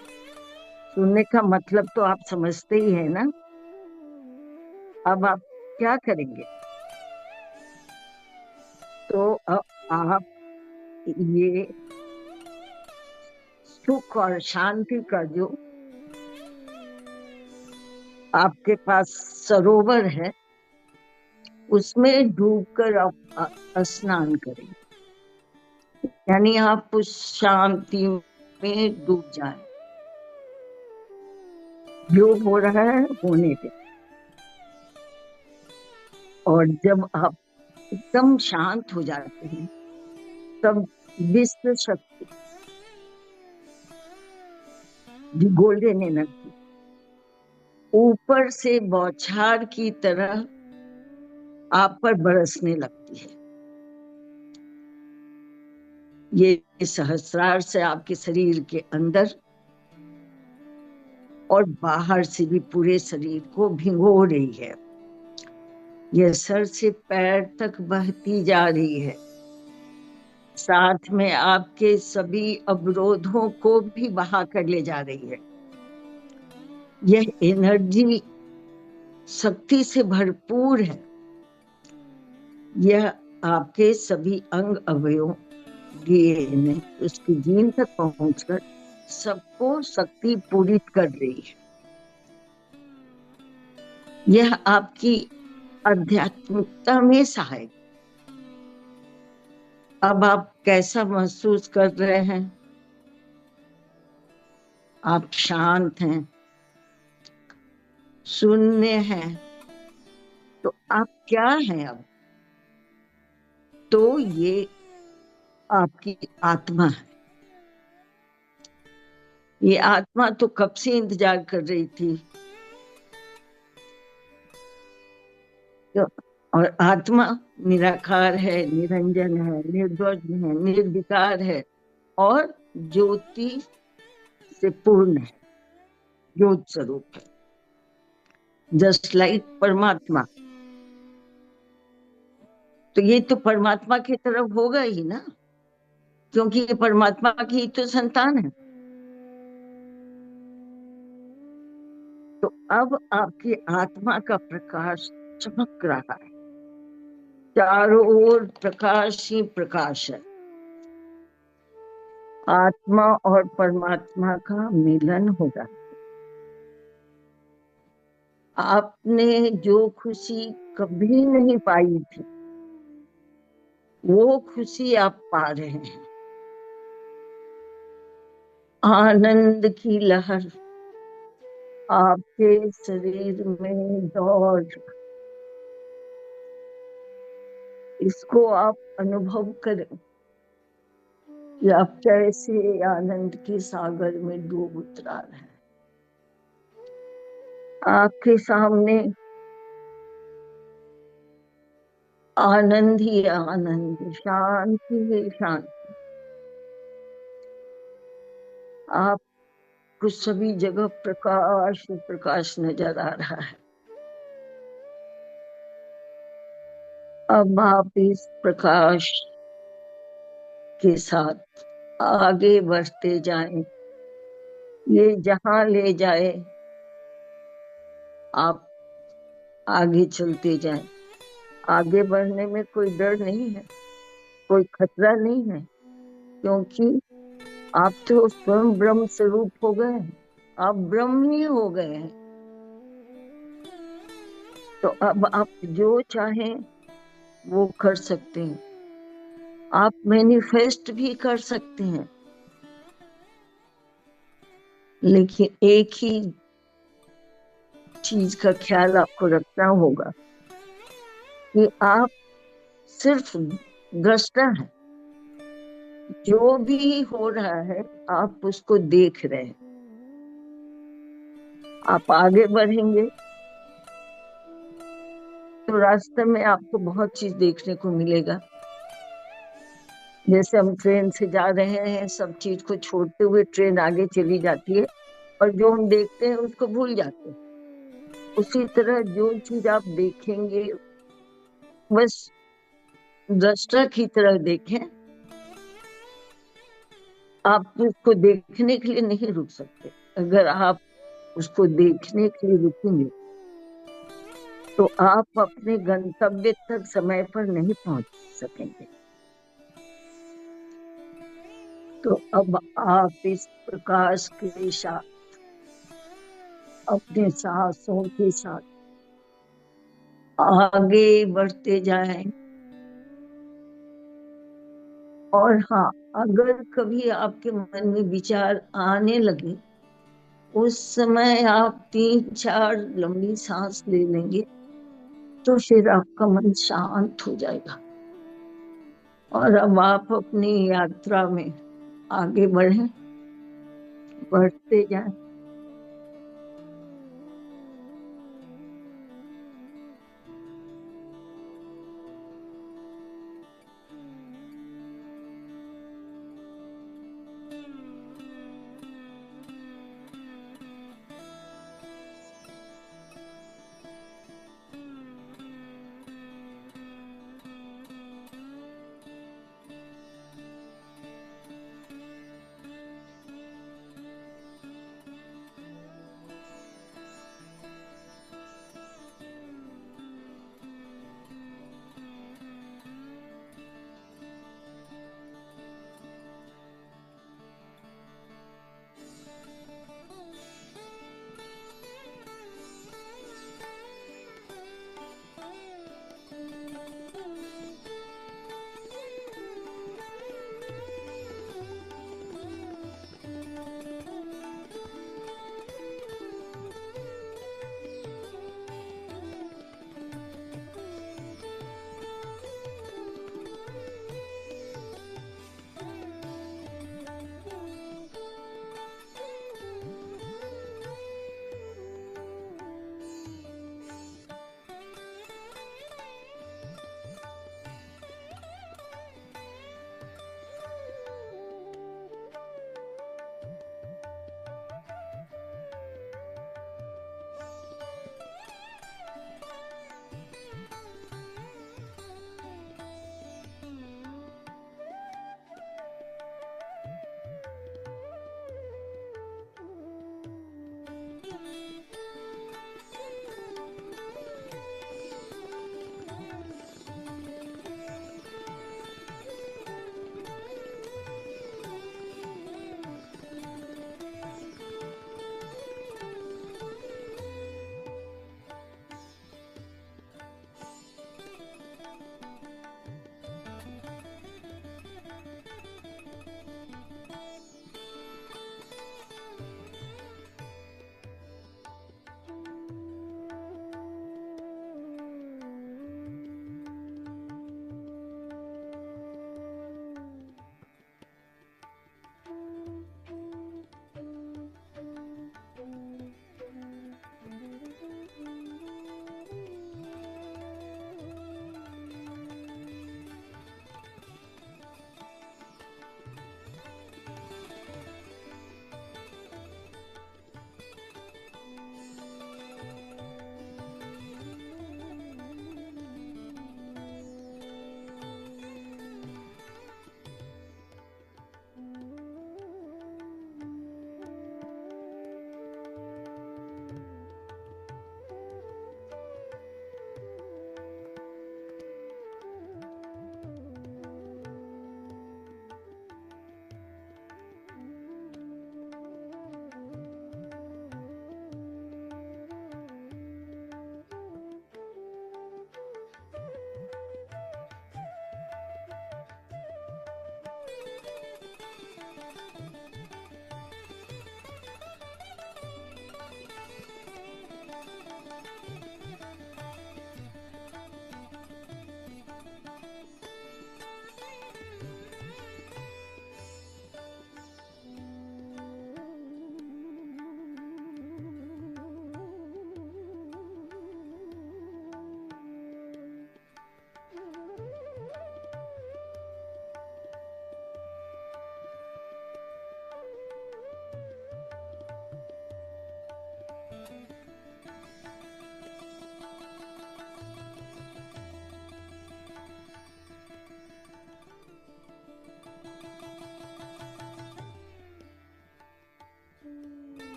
B: शून्य का मतलब तो आप समझते ही है ना। अब आप क्या करेंगे? तो अब आप ये सुख और शांति का जो आपके पास सरोवर है उसमें डूबकर आप स्नान करेंगे। यानी आप उस शांति में डूब जाए। जो हो रहा है होने दे। और जब आप एकदम शांत हो जाते हैं तब विश्व शक्ति भिगो लेने लगती, ऊपर से बौछार की तरह आप पर बरसने लगती है। ये सहस्रार से आपके शरीर के अंदर और बाहर से भी पूरे शरीर को भिगो रही है। यह सर से पैर तक बहती जा रही है, साथ में आपके सभी अवरोधों को भी बहा कर ले जा रही है। यह एनर्जी शक्ति से भरपूर है। यह आपके सभी अंग अवयव डीएनए उसकी जीन तक पहुंचकर सबको शक्ति पूरित कर रही है। यह आपकी आध्यात्मिकता में सहायक। अब आप कैसा महसूस कर रहे हैं? आप शांत हैं, शून्य हैं। तो आप क्या हैं अब? तो ये आपकी आत्मा है। ये आत्मा तो कब से इंतजार कर रही थी। तो और आत्मा निराकार है, निरंजन है, निर्द्वंद है, निर्विकार है और ज्योति से पूर्ण है, ज्योत स्वरूप है, जस्ट लाइक परमात्मा। तो ये तो परमात्मा की तरफ होगा ही ना, क्योंकि ये परमात्मा की ही तो संतान है। तो अब आपकी आत्मा का प्रकाश चमक रहा है, चारों ओर प्रकाश ही प्रकाश है। आत्मा और परमात्मा का मिलन होगा। आपने जो खुशी कभी नहीं पाई थी वो खुशी आप पा रहे हैं। आनंद की लहर आपके शरीर में दौड़, इसको आप अनुभव करें कि आप कैसे आनंद के सागर में डूब उतरा रहे हैं। आपके सामने आनंद ही आनंद, शांति ही शांति। आपको सभी जगह प्रकाश ही प्रकाश नजर आ रहा है। अब आप इस प्रकाश के साथ आगे बढ़ते जाएं। ये जहां ले जाए आप आगे चलते जाएं। आगे बढ़ने में कोई डर नहीं है, कोई खतरा नहीं है, क्योंकि आप तो स्वयं ब्रह्म स्वरूप हो गए हैं। आप ब्रह्म ही हो गए हैं। तो अब आप जो चाहें वो कर सकते हैं। आप मैनिफेस्ट भी कर सकते हैं, लेकिन एक ही चीज का ख्याल आपको रखना होगा कि आप सिर्फ दृष्टा हैं। जो भी हो रहा है आप उसको देख रहे हैं। आप आगे बढ़ेंगे तो रास्ते में आपको बहुत चीज देखने को मिलेगा। जैसे हम ट्रेन से जा रहे हैं, सब चीज को छोड़ते हुए ट्रेन आगे चली जाती है और जो हम देखते हैं उसको भूल जाते हैं। उसी तरह जो चीज आप देखेंगे बस दृष्टा की तरह देखें। आप उसको देखने के लिए नहीं रुक सकते। अगर आप उसको देखने के लिए रुकेंगे तो आप अपने गंतव्य तक समय पर नहीं पहुंच सकेंगे। तो अब आप इस प्रकाश के साथ अपने सांसों के साथ आगे बढ़ते जाएं। और हाँ, अगर कभी आपके मन में विचार आने लगे, उस समय आप 3-4 लंबी सांस ले लेंगे, तो फिर आपका मन शांत हो जाएगा। और अब आप अपनी यात्रा में आगे बढ़ें, बढ़ते जाएं।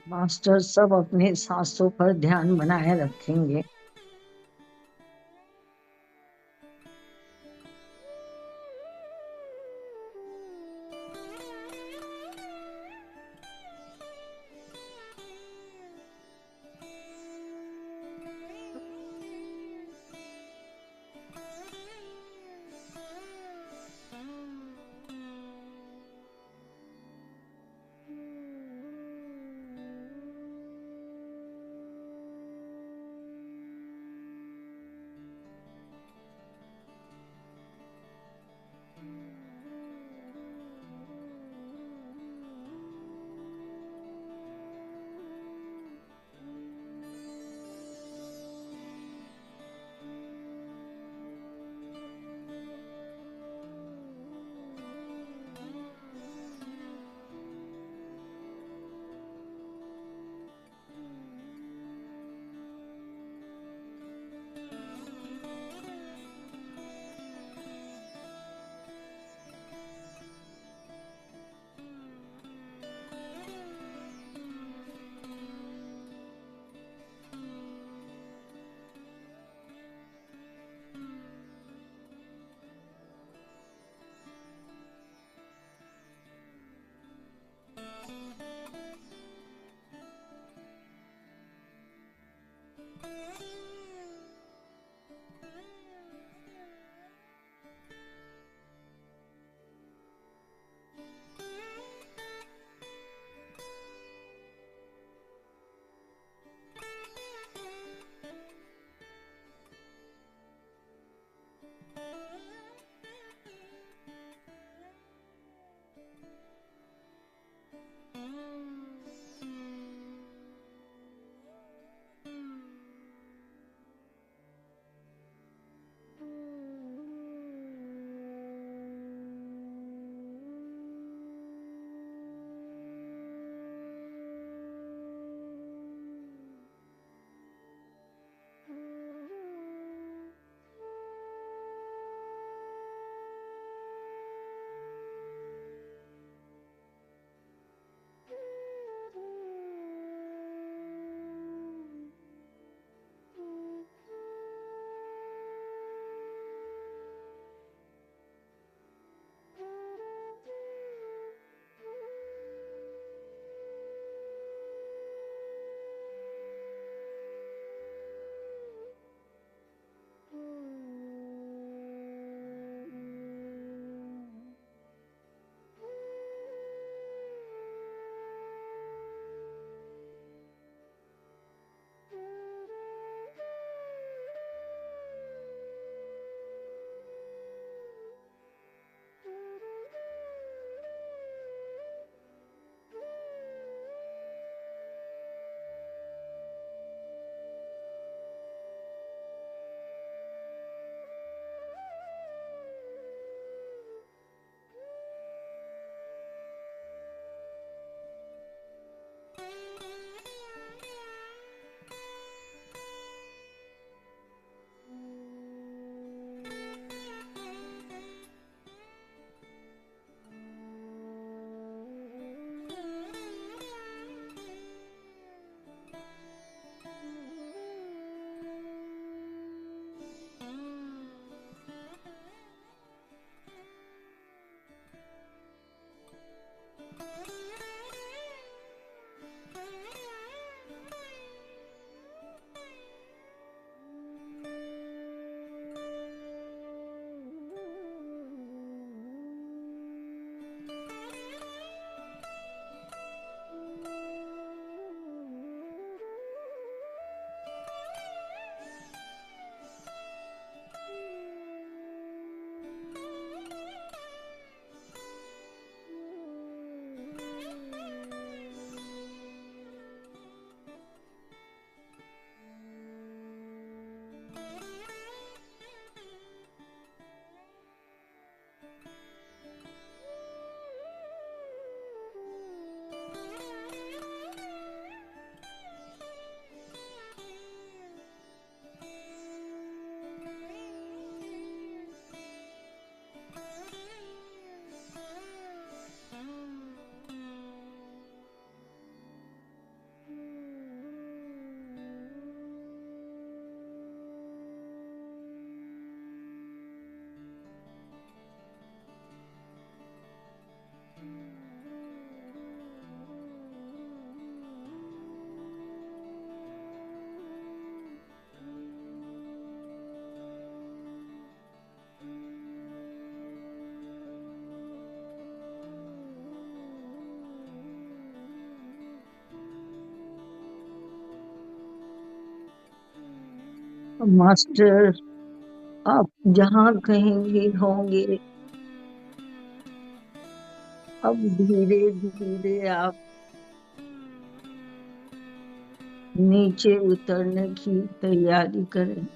B: मास्टर सब अपने सांसों पर ध्यान बनाए रखेंगे। मास्टर, आप जहाँ कहीं भी होंगे, अब धीरे धीरे आप नीचे उतरने की तैयारी करें।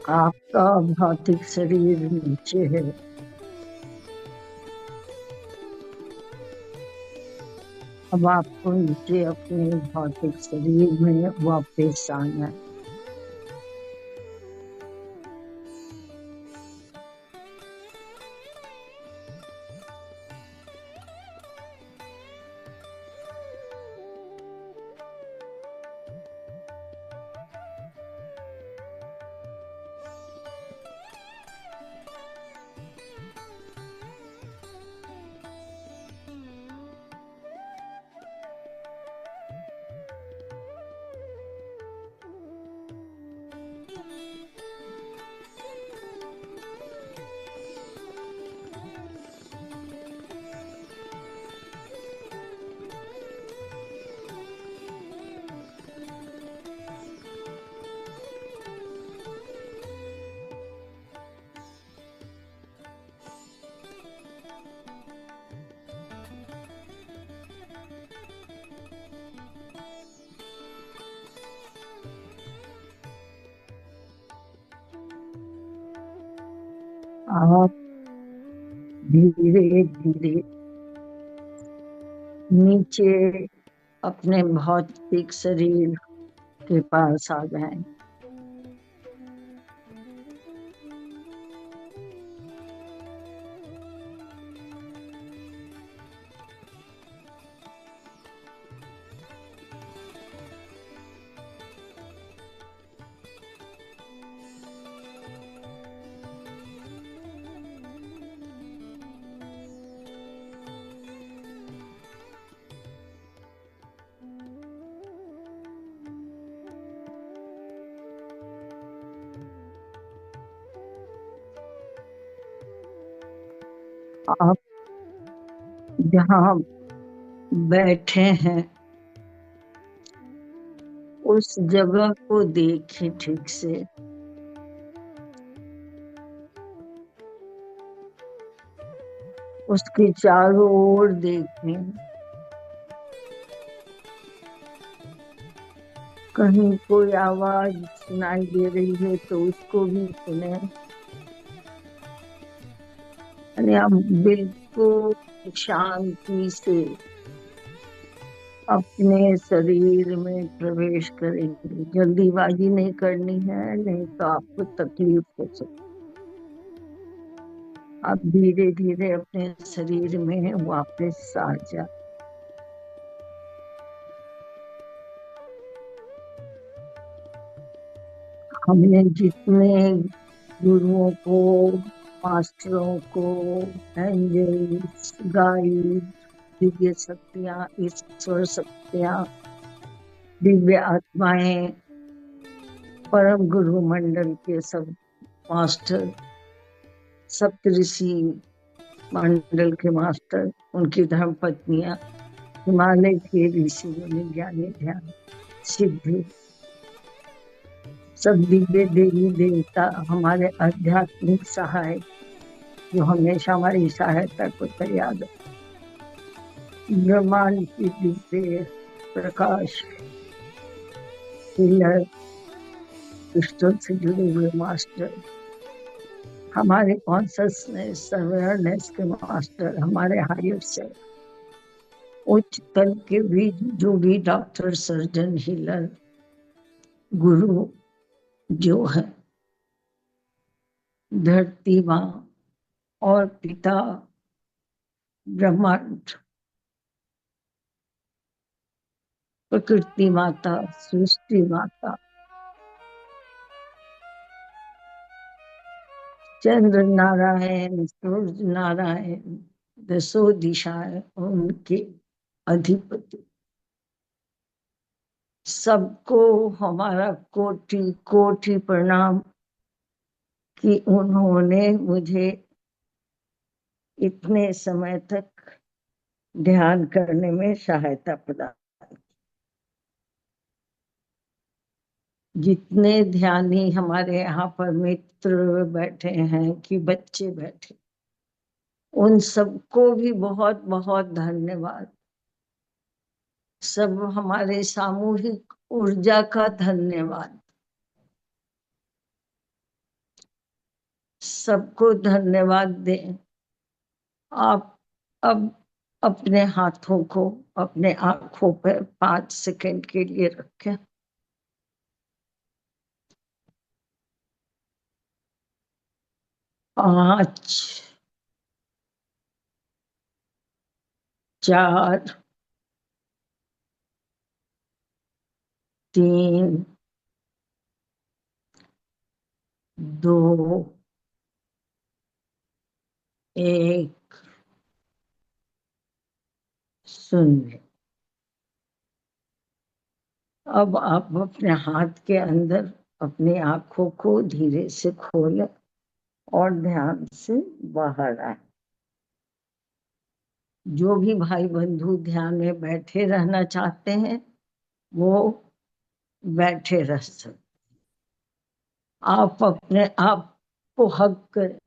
B: आपका भौतिक शरीर नीचे है। अब आपको नीचे अपने भौतिक शरीर में वापस आना है। आप धीरे धीरे नीचे अपने भौतिक शरीर के पास आ जाएं। आप जहाँ बैठे हैं उस जगह को देखें ठीक से। उसके चारों ओर देखें, कहीं कोई आवाज सुनाई दे रही है तो उसको भी सुने। यानी आप बिल्कुल शांति से अपने शरीर में प्रवेश करेंगे। जल्दीबाजी नहीं करनी है, नहीं तो आपको तकलीफ हो सकती। आप धीरे धीरे अपने शरीर में वापस आ जाए। हमने जितने गुरुओं को, मास्टरों को, एंजल्स, गाइड, दिव्य शक्तियां, ईश्वर शक्तियां, दिव्य आत्माएं, परम गुरु मंडल के सब मास्टर, सप्तऋषि मंडल के मास्टर, उनकी धर्म पत्नियां, हिमालय के ऋषि मुनि, ज्ञानी, ध्यान, सिद्धि, सब दिव्य देवी देवता, हमारे आध्यात्मिक सहायक जो हमेशा हमारी सहायता को तैयार है, ब्रह्मांड की दिव्य प्रकाश, हीलर, ईश्वर से जुड़े हुए मास्टर, हमारे कॉन्शियसनेस अवेयरनेस के मास्टर, हमारे हायर सेल्फ, उच्च तल के भी जो भी डॉक्टर, सर्जन, हीलर, गुरु जो है, धरती माँ और पिता ब्रह्मांड, प्रकृति माता, सृष्टि माता, चंद्र नारायण, सूर्य नारायण, दसों दिशाएं उनके अधिपति, सबको हमारा कोटि कोटि प्रणाम कि उन्होंने मुझे इतने समय तक ध्यान करने में सहायता प्रदान। जितने ध्यानी हमारे यहाँ पर मित्र बैठे हैं कि बच्चे बैठे, उन सबको भी बहुत बहुत धन्यवाद। सब हमारे सामूहिक ऊर्जा का धन्यवाद। सबको धन्यवाद दें। आप अब अपने हाथों को अपने आंखों पर 5 सेकंड के लिए रखें। 5, 4, 3, 2, 1, 0। अब आप अपने हाथ के अंदर अपनी आंखों को धीरे से खोलें और ध्यान से बाहर आए। जो भी भाई बंधु ध्यान में बैठे रहना चाहते हैं वो बैठे रह सकते। आप अपने आप को हक करें,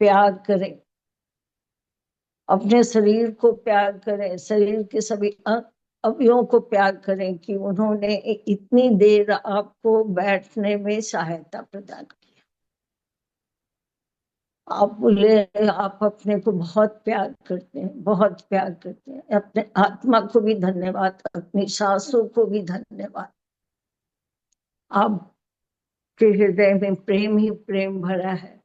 B: प्यार करें, अपने शरीर को प्यार करें, शरीर के सभी अवयवों को प्यार करें कि उन्होंने इतनी देर आपको बैठने में सहायता प्रदान की। आप बोले आप अपने को बहुत प्यार करते हैं, बहुत प्यार करते हैं। अपने आत्मा को भी धन्यवाद, अपनी सांसों को भी धन्यवाद। आपके हृदय में प्रेम ही प्रेम भरा है।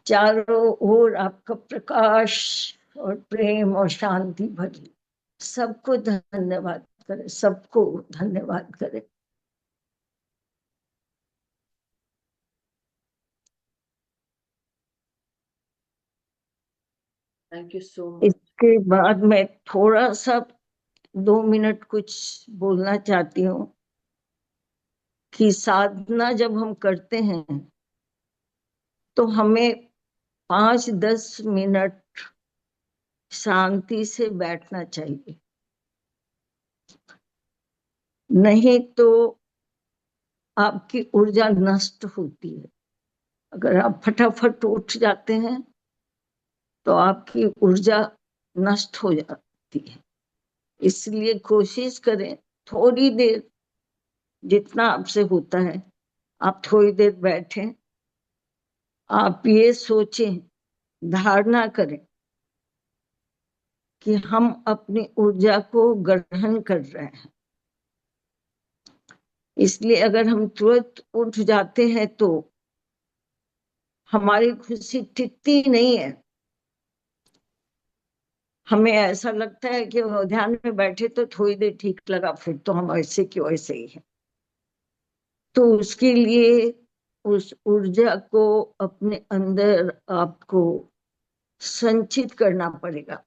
B: चारों ओर आपका प्रकाश और प्रेम और शांति भरी। सबको धन्यवाद करें, सबको धन्यवाद करें।
A: Thank you so much.
B: इसके बाद मैं थोड़ा सा 2 मिनट कुछ बोलना चाहती हूँ कि साधना जब हम करते हैं तो हमें 5-10 मिनट शांति से बैठना चाहिए, नहीं तो आपकी ऊर्जा नष्ट होती है। अगर आप फटाफट उठ जाते हैं तो आपकी ऊर्जा नष्ट हो जाती है। इसलिए कोशिश करें थोड़ी देर, जितना आपसे होता है आप थोड़ी देर बैठें। आप ये सोचें, धारणा करें कि हम अपनी ऊर्जा को ग्रहण कर रहे हैं। इसलिए अगर हम तुरंत उठ जाते हैं तो हमारी खुशी टिकती नहीं है। हमें ऐसा लगता है कि वो ध्यान में बैठे तो थोड़ी देर ठीक लगा, फिर तो हम ऐसे क्यों ऐसे ही हैं। तो उसके लिए उस ऊर्जा को अपने अंदर आपको संचित करना पड़ेगा।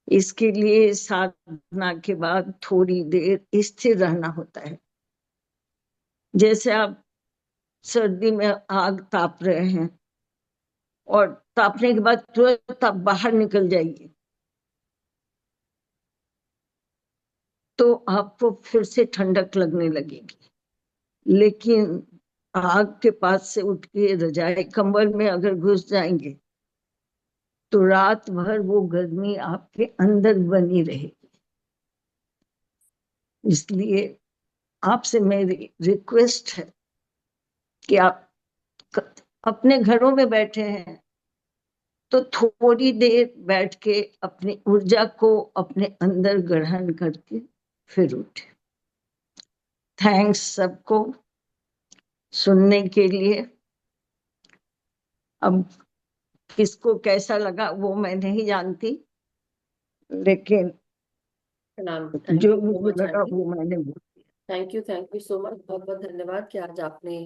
B: इसके लिए साधना के बाद थोड़ी देर स्थिर रहना होता है। जैसे आप सर्दी में आग ताप रहे हैं और तापने के बाद तुरंत आप बाहर निकल जाइए तो आपको फिर से ठंडक लगने लगेगी। लेकिन आग के पास से उठ के रजाई कंबल में अगर घुस जाएंगे तो रात भर वो गर्मी आपके अंदर बनी रहेगी। इसलिए आपसे मेरी रिक्वेस्ट है कि आप अपने घरों में बैठे हैं तो थोड़ी देर बैठ के अपनी ऊर्जा को अपने अंदर ग्रहण करके फिर उठे। थैंक्स सबको सुनने के लिए। अब किसको कैसा लगा वो मैं नहीं जानती, लेकिन
A: प्रणाम। थैंक
B: जो
A: यू सो
B: मुझे
A: मच
B: लगा
A: आंटी।
B: वो मैंने बोल
A: थैंक यू सो मच। बहुत बहुत धन्यवाद कि आज आपने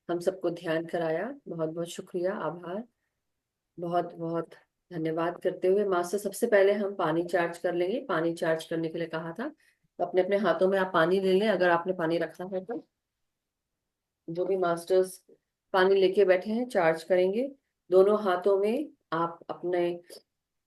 A: हम सबको ध्यान कराया। बहुत बहुत शुक्रिया, आभार। बहुत बहुत धन्यवाद करते हुए मास्टर, सबसे पहले हम पानी चार्ज कर लेंगे। पानी चार्ज करने के लिए कहा था, तो अपने अपने हाथों में आप पानी ले लें, अगर आपने पानी रखा है तो। जो भी मास्टर्स पानी लेके बैठे हैं, चार्ज करेंगे। दोनों हाथों में आप अपने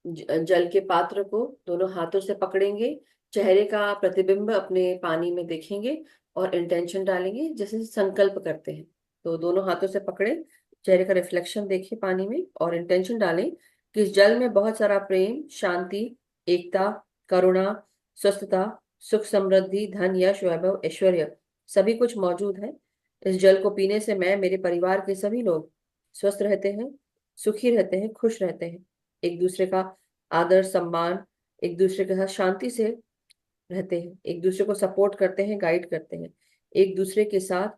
A: जल के पात्र को दोनों हाथों से पकड़ेंगे। चेहरे का प्रतिबिंब अपने पानी में देखेंगे और इंटेंशन डालेंगे, जैसे संकल्प करते हैं। तो दोनों हाथों से पकड़े, चेहरे का रिफ्लेक्शन देखिए पानी में और इंटेंशन डालें कि इस जल में बहुत सारा प्रेम, शांति, एकता, करुणा, स्वस्थता, सुख, समृद्धि, धन, यश, वैभव, ऐश्वर्य सभी कुछ मौजूद है। इस जल को पीने से मैं, मेरे परिवार के सभी लोग स्वस्थ रहते हैं, सुखी रहते हैं, खुश रहते हैं। एक दूसरे का आदर सम्मान, एक दूसरे के साथ शांति से रहते हैं, एक दूसरे को सपोर्ट करते हैं, गाइड करते हैं। एक दूसरे के साथ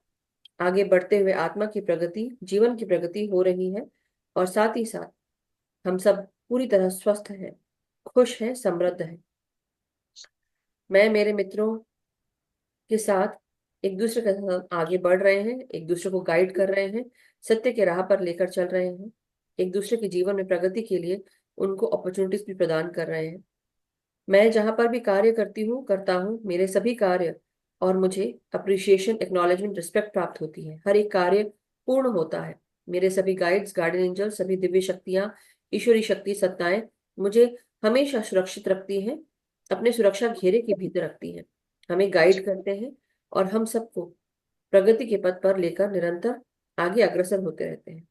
A: आगे बढ़ते हुए आत्मा की प्रगति, जीवन की प्रगति हो रही है। और साथ ही साथ हम सब पूरी तरह स्वस्थ हैं, खुश हैं, समृद्ध हैं। मैं मेरे मित्रों के साथ एक दूसरे के साथ आगे बढ़ रहे हैं, एक दूसरे को गाइड कर रहे हैं, सत्य के राह पर लेकर चल रहे हैं, एक दूसरे के जीवन में प्रगति के लिए उनको अपॉर्चुनिटीज भी प्रदान कर रहे हैं। मैं जहां पर भी कार्य करता हूँ, मेरे सभी कार्य और मुझे अप्रिसिएशन, एक्नॉलेजमेंट, रिस्पेक्ट प्राप्त होती है। हर एक कार्य पूर्ण होता है। मेरे सभी गाइड्स, गार्डियन एंजल, सभी दिव्य शक्तियां, ईश्वरी शक्ति सत्ताएं मुझे हमेशा सुरक्षित रखती हैं, अपने सुरक्षा घेरे के भीतर रखती हैं, हमें गाइड करते हैं और हम सबको प्रगति के पथ पर लेकर निरंतर आगे अग्रसर होते रहते हैं।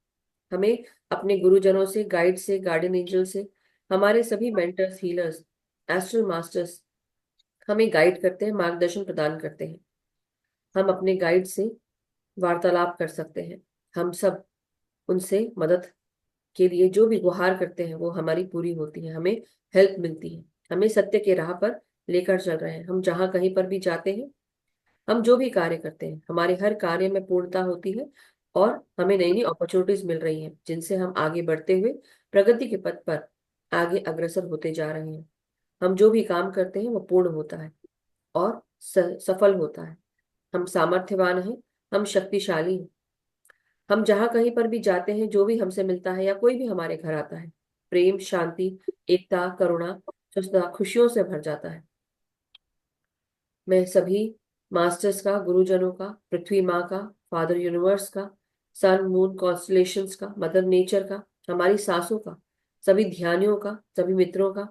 A: हमें अपने गुरुजनों से, गाइड से, गार्डियन एंजल से, हमारे सभी मेंटर्स, हीलर्स, एस्ट्रल मास्टर्स हमें गाइड करते हैं, मार्गदर्शन प्रदान करते हैं। हम अपने गाइड से वार्तालाप कर सकते हैं। हम सब उनसे मदद के लिए जो भी गुहार करते हैं वो हमारी पूरी होती है, हमें हेल्प मिलती है, हमें सत्य के राह पर लेकर चल रहे हैं। हम जहाँ कहीं पर भी जाते हैं, हम जो भी कार्य करते हैं, हमारे हर कार्य में पूर्णता होती है और हमें नई नई अपॉर्चुनिटीज मिल रही हैं, जिनसे हम आगे बढ़ते हुए प्रगति के पथ पर आगे अग्रसर होते जा रहे हैं। हम जो भी काम करते हैं वो पूर्ण होता है और सफल होता है। हम सामर्थ्यवान हैं, हम शक्तिशाली हैं। हम जहाँ कहीं पर भी जाते हैं, जो भी हमसे मिलता है या कोई भी हमारे घर आता है, प्रेम, शांति, एकता, करुणा, स्वस्थता, खुशियों से भर जाता है। मैं सभी मास्टर्स का, गुरुजनों का, पृथ्वी माँ का, फादर यूनिवर्स का, सन मून कॉन्स्टलेशंस का, मदर नेचर का, हमारी सांसों का, सभी ध्यानियों का, सभी मित्रों का,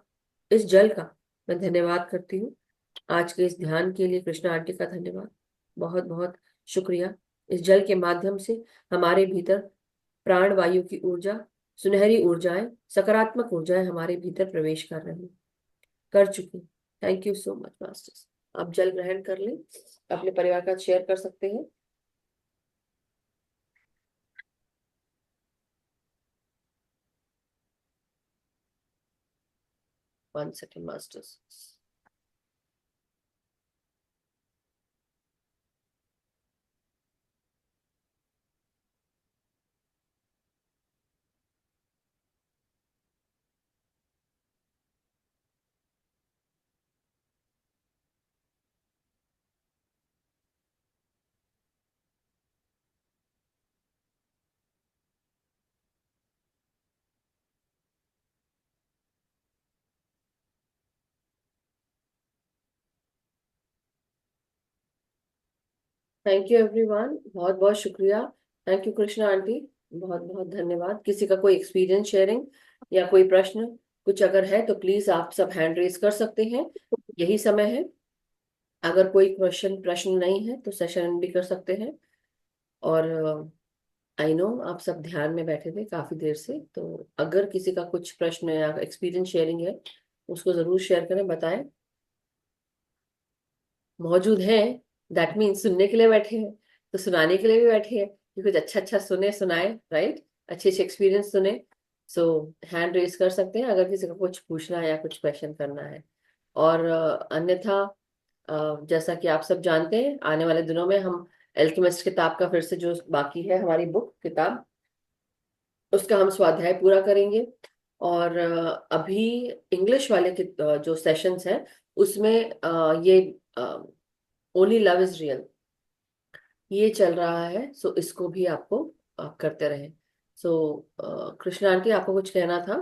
A: इस जल का मैं धन्यवाद करती हूँ। आज के इस ध्यान के लिए कृष्णा आंटी का धन्यवाद, बहुत बहुत शुक्रिया। इस जल के माध्यम से हमारे भीतर प्राण वायु की ऊर्जा, सुनहरी ऊर्जाएं, सकारात्मक ऊर्जाएं हमारे भीतर प्रवेश कर रही, कर चुकी। Thank you so much masters. आप जल ग्रहण कर लें, अपने परिवार का शेयर कर सकते हैं। 1 second masters. Thank you everyone, बहुत बहुत शुक्रिया। थैंक यू कृष्णा आंटी, बहुत बहुत धन्यवाद। किसी का कोई एक्सपीरियंस शेयरिंग या कोई प्रश्न कुछ अगर है तो प्लीज आप सब हैंड रेज कर सकते हैं, यही समय है। अगर कोई क्वेश्चन प्रश्न नहीं है तो सेशन भी कर सकते हैं। और आई नो आप सब ध्यान में बैठे थे काफी देर से, तो अगर किसी का कुछ प्रश्न या एक्सपीरियंस शेयरिंग है उसको जरूर शेयर करें, बताएं। मौजूद हैं, दैट मीन्स सुनने के लिए बैठे हैं, तो सुनाने के लिए भी बैठे हैं कि कुछ अच्छा अच्छा सुने, सुनाए, राइट, अच्छे अच्छे एक्सपीरियंस सुने। सो हैंड रेज कर सकते हैं अगर किसी को कुछ पूछना है या कुछ क्वेश्चन करना है। और अन्यथा जैसा कि आप सब जानते हैं, आने वाले दिनों में हम एल्केमिस्ट किताब का फिर से जो बाकी है हमारी बुक किताब, उसका हम स्वाध्याय पूरा करेंगे। और अभी इंग्लिश वाले जो सेशंस हैं उसमें ये ओनली लव इज रियल ये चल रहा है। सो इसको भी आपको आप करते रहे। सो कृष्णा आंटी, आपको कुछ कहना था?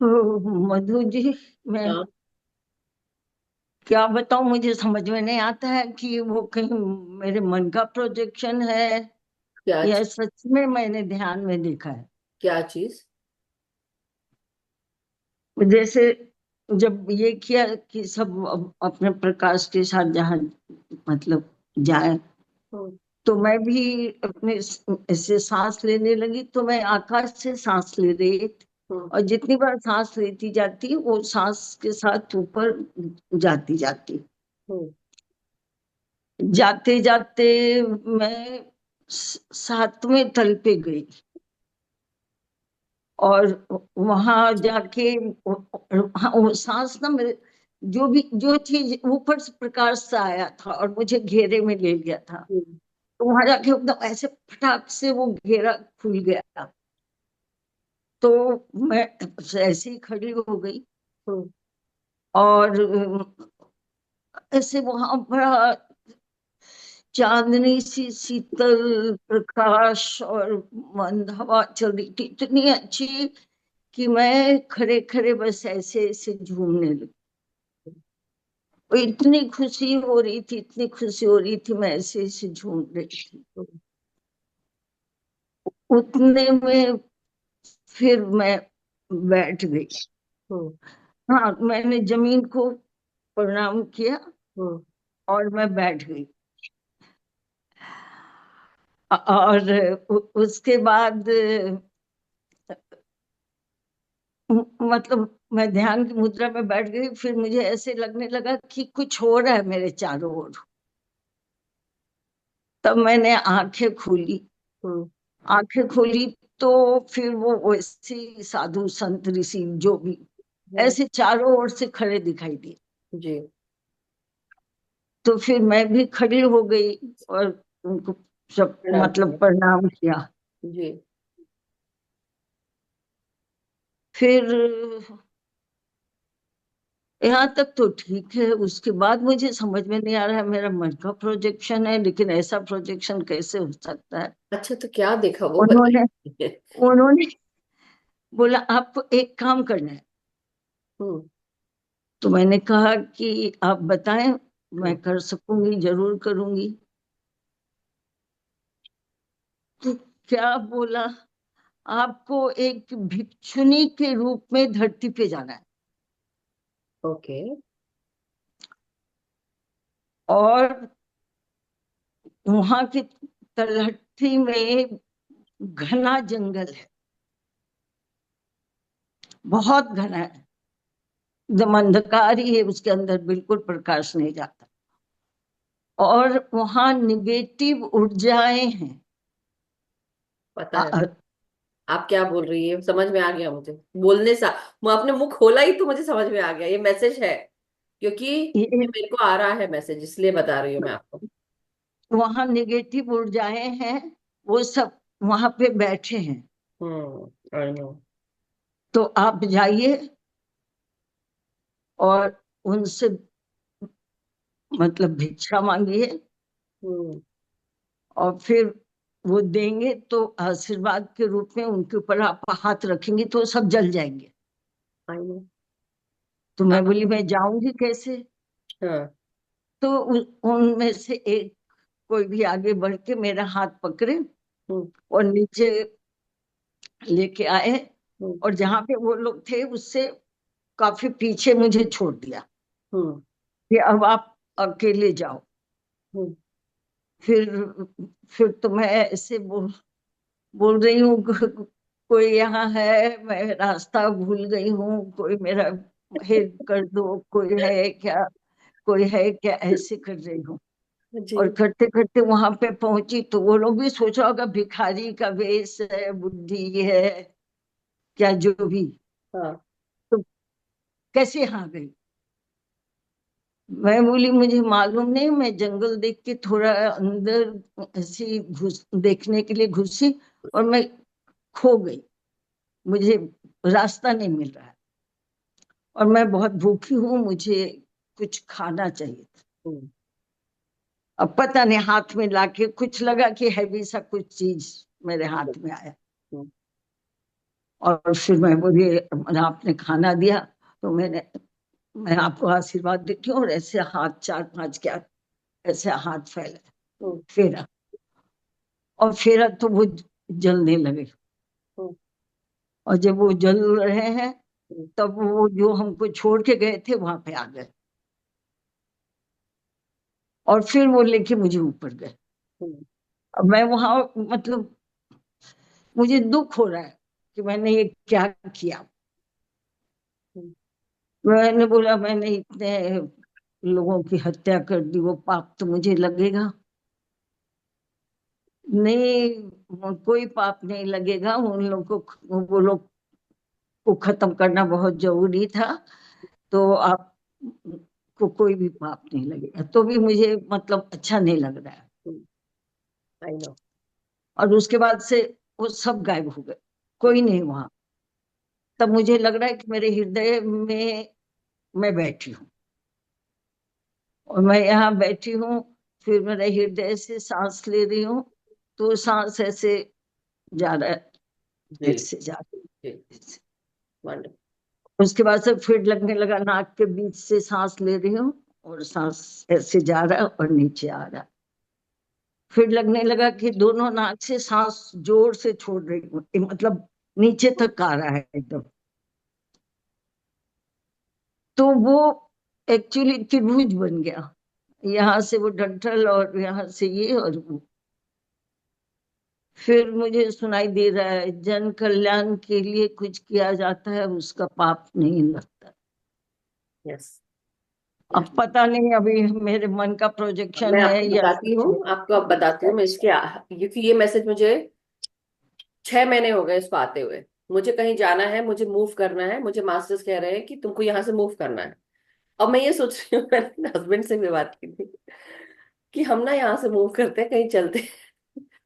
B: तो मधु जी, मैं
A: हाँ।
B: क्या बताऊं, मुझे समझ में नहीं आता है कि वो कहीं मेरे मन का प्रोजेक्शन है
A: क्या
B: या सच में मैंने ध्यान में देखा है।
A: क्या चीज?
B: जैसे जब ये किया कि सब अपने प्रकाश के साथ जहाँ मतलब जाए,
A: हम्म।
B: तो मैं भी अपने ऐसे सांस लेने लगी, तो मैं आकाश से सांस ले रही थी।
A: हम्म।
B: और जितनी बार सांस लेती जाती वो सांस के साथ ऊपर जाती जाती,
A: हम्म।
B: जाते जाते मैं सातवें तल पे गई। और वहां जाके वो सांस ना मेरे, जो भी जो चीज ऊपर से प्रकाश से आया था और मुझे घेरे में ले लिया था,
A: हम्म।
B: तो वहां जाके एकदम ऐसे फटाक से वो घेरा खुल गया। तो मैं ऐसे ही खड़ी हो गई।
A: हम्म।
B: और ऐसे वहां बड़ा चांदनी सी शीतल प्रकाश और मंद हवा चल रही थी, इतनी अच्छी कि मैं खड़े खड़े बस ऐसे ऐसे झूमने लगी। और इतनी खुशी हो रही थी, इतनी खुशी हो रही थी, मैं ऐसे ऐसे झूम रही थी।
A: हम्म।
B: उतने में फिर मैं बैठ गई।
A: हम्म।
B: हाँ, मैंने जमीन को प्रणाम किया
A: हम्म।
B: और मैं बैठ गई। और उसके बाद मतलब मैं ध्यान की मुद्रा में बैठ गई। फिर मुझे ऐसे लगने लगा कि कुछ हो रहा है मेरे चारों ओर। तब मैंने आंखें खोली।
A: हम्म।
B: आंखें खोली तो फिर वो वैसे साधु संत ऋषि जो भी
A: हम्म।
B: ऐसे चारों ओर से खड़े दिखाई दिए।
A: जी।
B: तो फिर मैं भी खड़ी हो गई और उनको सब
A: प्रणाम
B: मतलब
A: करें।
B: प्रणाम किया।
A: जी।
B: फिर यहाँ तक तो ठीक है। उसके बाद मुझे समझ में नहीं आ रहा है, मेरा मन का प्रोजेक्शन है, लेकिन ऐसा प्रोजेक्शन कैसे हो सकता है।
A: अच्छा, तो क्या देखा वो
B: उन्होंने
A: बताइए।
B: उन्होंने बोला आपको एक काम करना है।
A: हम्म।
B: तो मैंने कहा कि आप बताएं, मैं
A: हम्म।
B: कर सकूंगी, जरूर करूंगी। तो क्या बोला, आपको एक भिक्षुनी के रूप में धरती पे जाना है।
A: ओके।
B: और वहां की तलहटी में घना जंगल है, बहुत घना है, एकदम अंधकार ही है उसके अंदर, बिल्कुल प्रकाश नहीं जाता। और वहां निगेटिव ऊर्जाएं हैं।
A: पता
B: आ,
A: है।
B: आ,
A: आप क्या बोल रही है समझ में आ गया मुझे। बोलने सा मैं अपने मुंह खोला ही तो मुझे समझ में आ गया ये मैसेज है। क्योंकि
B: ये
A: ये मेरे को आ रहा है मैसेज, इसलिए बता रही हूँ मैं आपको।
B: वहां निगेटिव ऊर्जाएं हैं, वो सब वहां पे बैठे हैं।
A: I know.
B: तो आप जाइए और उनसे मतलब भिक्षा मांगिए।
A: हम्म।
B: और फिर वो देंगे तो आशीर्वाद के रूप में उनके ऊपर आप हाथ रखेंगे तो सब जल जाएंगे।
A: I know.
B: तो मैं बोली मैं जाऊंगी कैसे।
A: हाँ।
B: तो उनमें से एक कोई भी आगे बढ़ के मेरा हाथ पकड़े
A: हम्म।
B: और नीचे लेके आए।
A: हम्म।
B: और जहां पे वो लोग थे उससे काफी पीछे मुझे छोड़ दिया
A: हम्म।
B: कि अब आप अकेले जाओ।
A: हम्म।
B: फिर फिर तो मैं ऐसे बोल रही हूँ कोई यहाँ है, मैं रास्ता भूल गई हूँ, कोई मेरा हेल्प कर दो, कोई है क्या, कोई है क्या, ऐसे कर रही हूँ।
A: जी।
B: और करते करते वहां पे पहुंची तो वो लोग भी सोचा होगा भिखारी का वेश है, बुद्धि है क्या जो भी।
A: हाँ।
B: तो कैसे यहाँ गई। मैं बोली मुझे मालूम नहीं, मैं जंगल देख के थोड़ा अंदर ऐसी घुस देखने के लिए घुसी और मैं खो गई, मुझे रास्ता नहीं मिल रहा है। और मैं बहुत भूखी हूँ, मुझे कुछ खाना चाहिए था।
A: हम्म,
B: अब पता नहीं हाथ में लाके कुछ लगा कि हैवी सा कुछ चीज मेरे हाथ में आया,
A: हम्म,
B: और फिर मैं बोली, आपने खाना दिया तो मैं आपको आशीर्वाद देती हूँ, और ऐसे हाथ चार पांच क्या, ऐसे हाथ फैला,
A: हम्म,
B: फेरा, और फेरा तो वो जलने लगे।
A: हम्म,
B: और जब वो जल रहे हैं,
A: हम्म,
B: तब वो जो हमको छोड़ के गए थे वहां पे आ गए, और फिर वो लेके मुझे ऊपर गए।
A: हम्म,
B: अब मैं वहां, मतलब मुझे दुख हो रहा है कि मैंने ये क्या किया।
A: हम्म,
B: मैंने बोला, मैंने इतने लोगों की हत्या कर दी, वो पाप तो मुझे लगेगा नहीं? कोई पाप नहीं लगेगा उन लोगों को, वो लोग को खत्म करना बहुत जरूरी था, तो आप को कोई भी पाप नहीं लगेगा, तो भी मुझे मतलब अच्छा नहीं लग रहा है।
A: I know.
B: और उसके बाद से वो सब गायब हो गए, कोई नहीं वहां। तब मुझे लग रहा है कि मेरे हृदय में मैं बैठी हूँ, और मैं यहाँ बैठी हूँ, फिर मेरे हृदय से सांस ले रही हूँ, तो सांस ऐसे जा रहा है,
A: जी,
B: ऐसे जा रहा
A: जी,
B: है, ऐसे।
A: वंडरफुल।
B: उसके बाद से फिर लगने लगा, नाक के बीच से सांस ले रही हूँ, और सांस ऐसे जा रहा है और नीचे आ रहा है। फिर लगने लगा कि दोनों नाक से सांस जोर से छोड़ रही हूँ, मतलब नीचे तक आ रहा है एकदम। तो वो एक्चुअली त्रिभुज बन गया, यहाँ से वो डंठल, और यहाँ से ये, और वो। फिर मुझे सुनाई दे रहा है, जन कल्याण के लिए कुछ किया जाता है उसका पाप नहीं लगता।
A: यस।
B: अब पता नहीं, अभी मेरे मन का प्रोजेक्शन
A: मैं
B: है
A: आपको
B: या
A: बताती
B: सच
A: हूँ,
B: में।
A: आपको अब बताती हूँ मैं इसके क्योंकि ये मैसेज मुझे 6 महीने हो गए इसको आते हुए। मुझे कहीं जाना है, मुझे मूव करना है, मुझे मास्टर्स कह रहे हैं कि तुमको यहाँ से मूव करना है। अब मैं ये सोच रही हूँ, मैंने हस्बैंड से भी बात की थी कि हम ना यहाँ से मूव करते हैं, कहीं चलते हैं।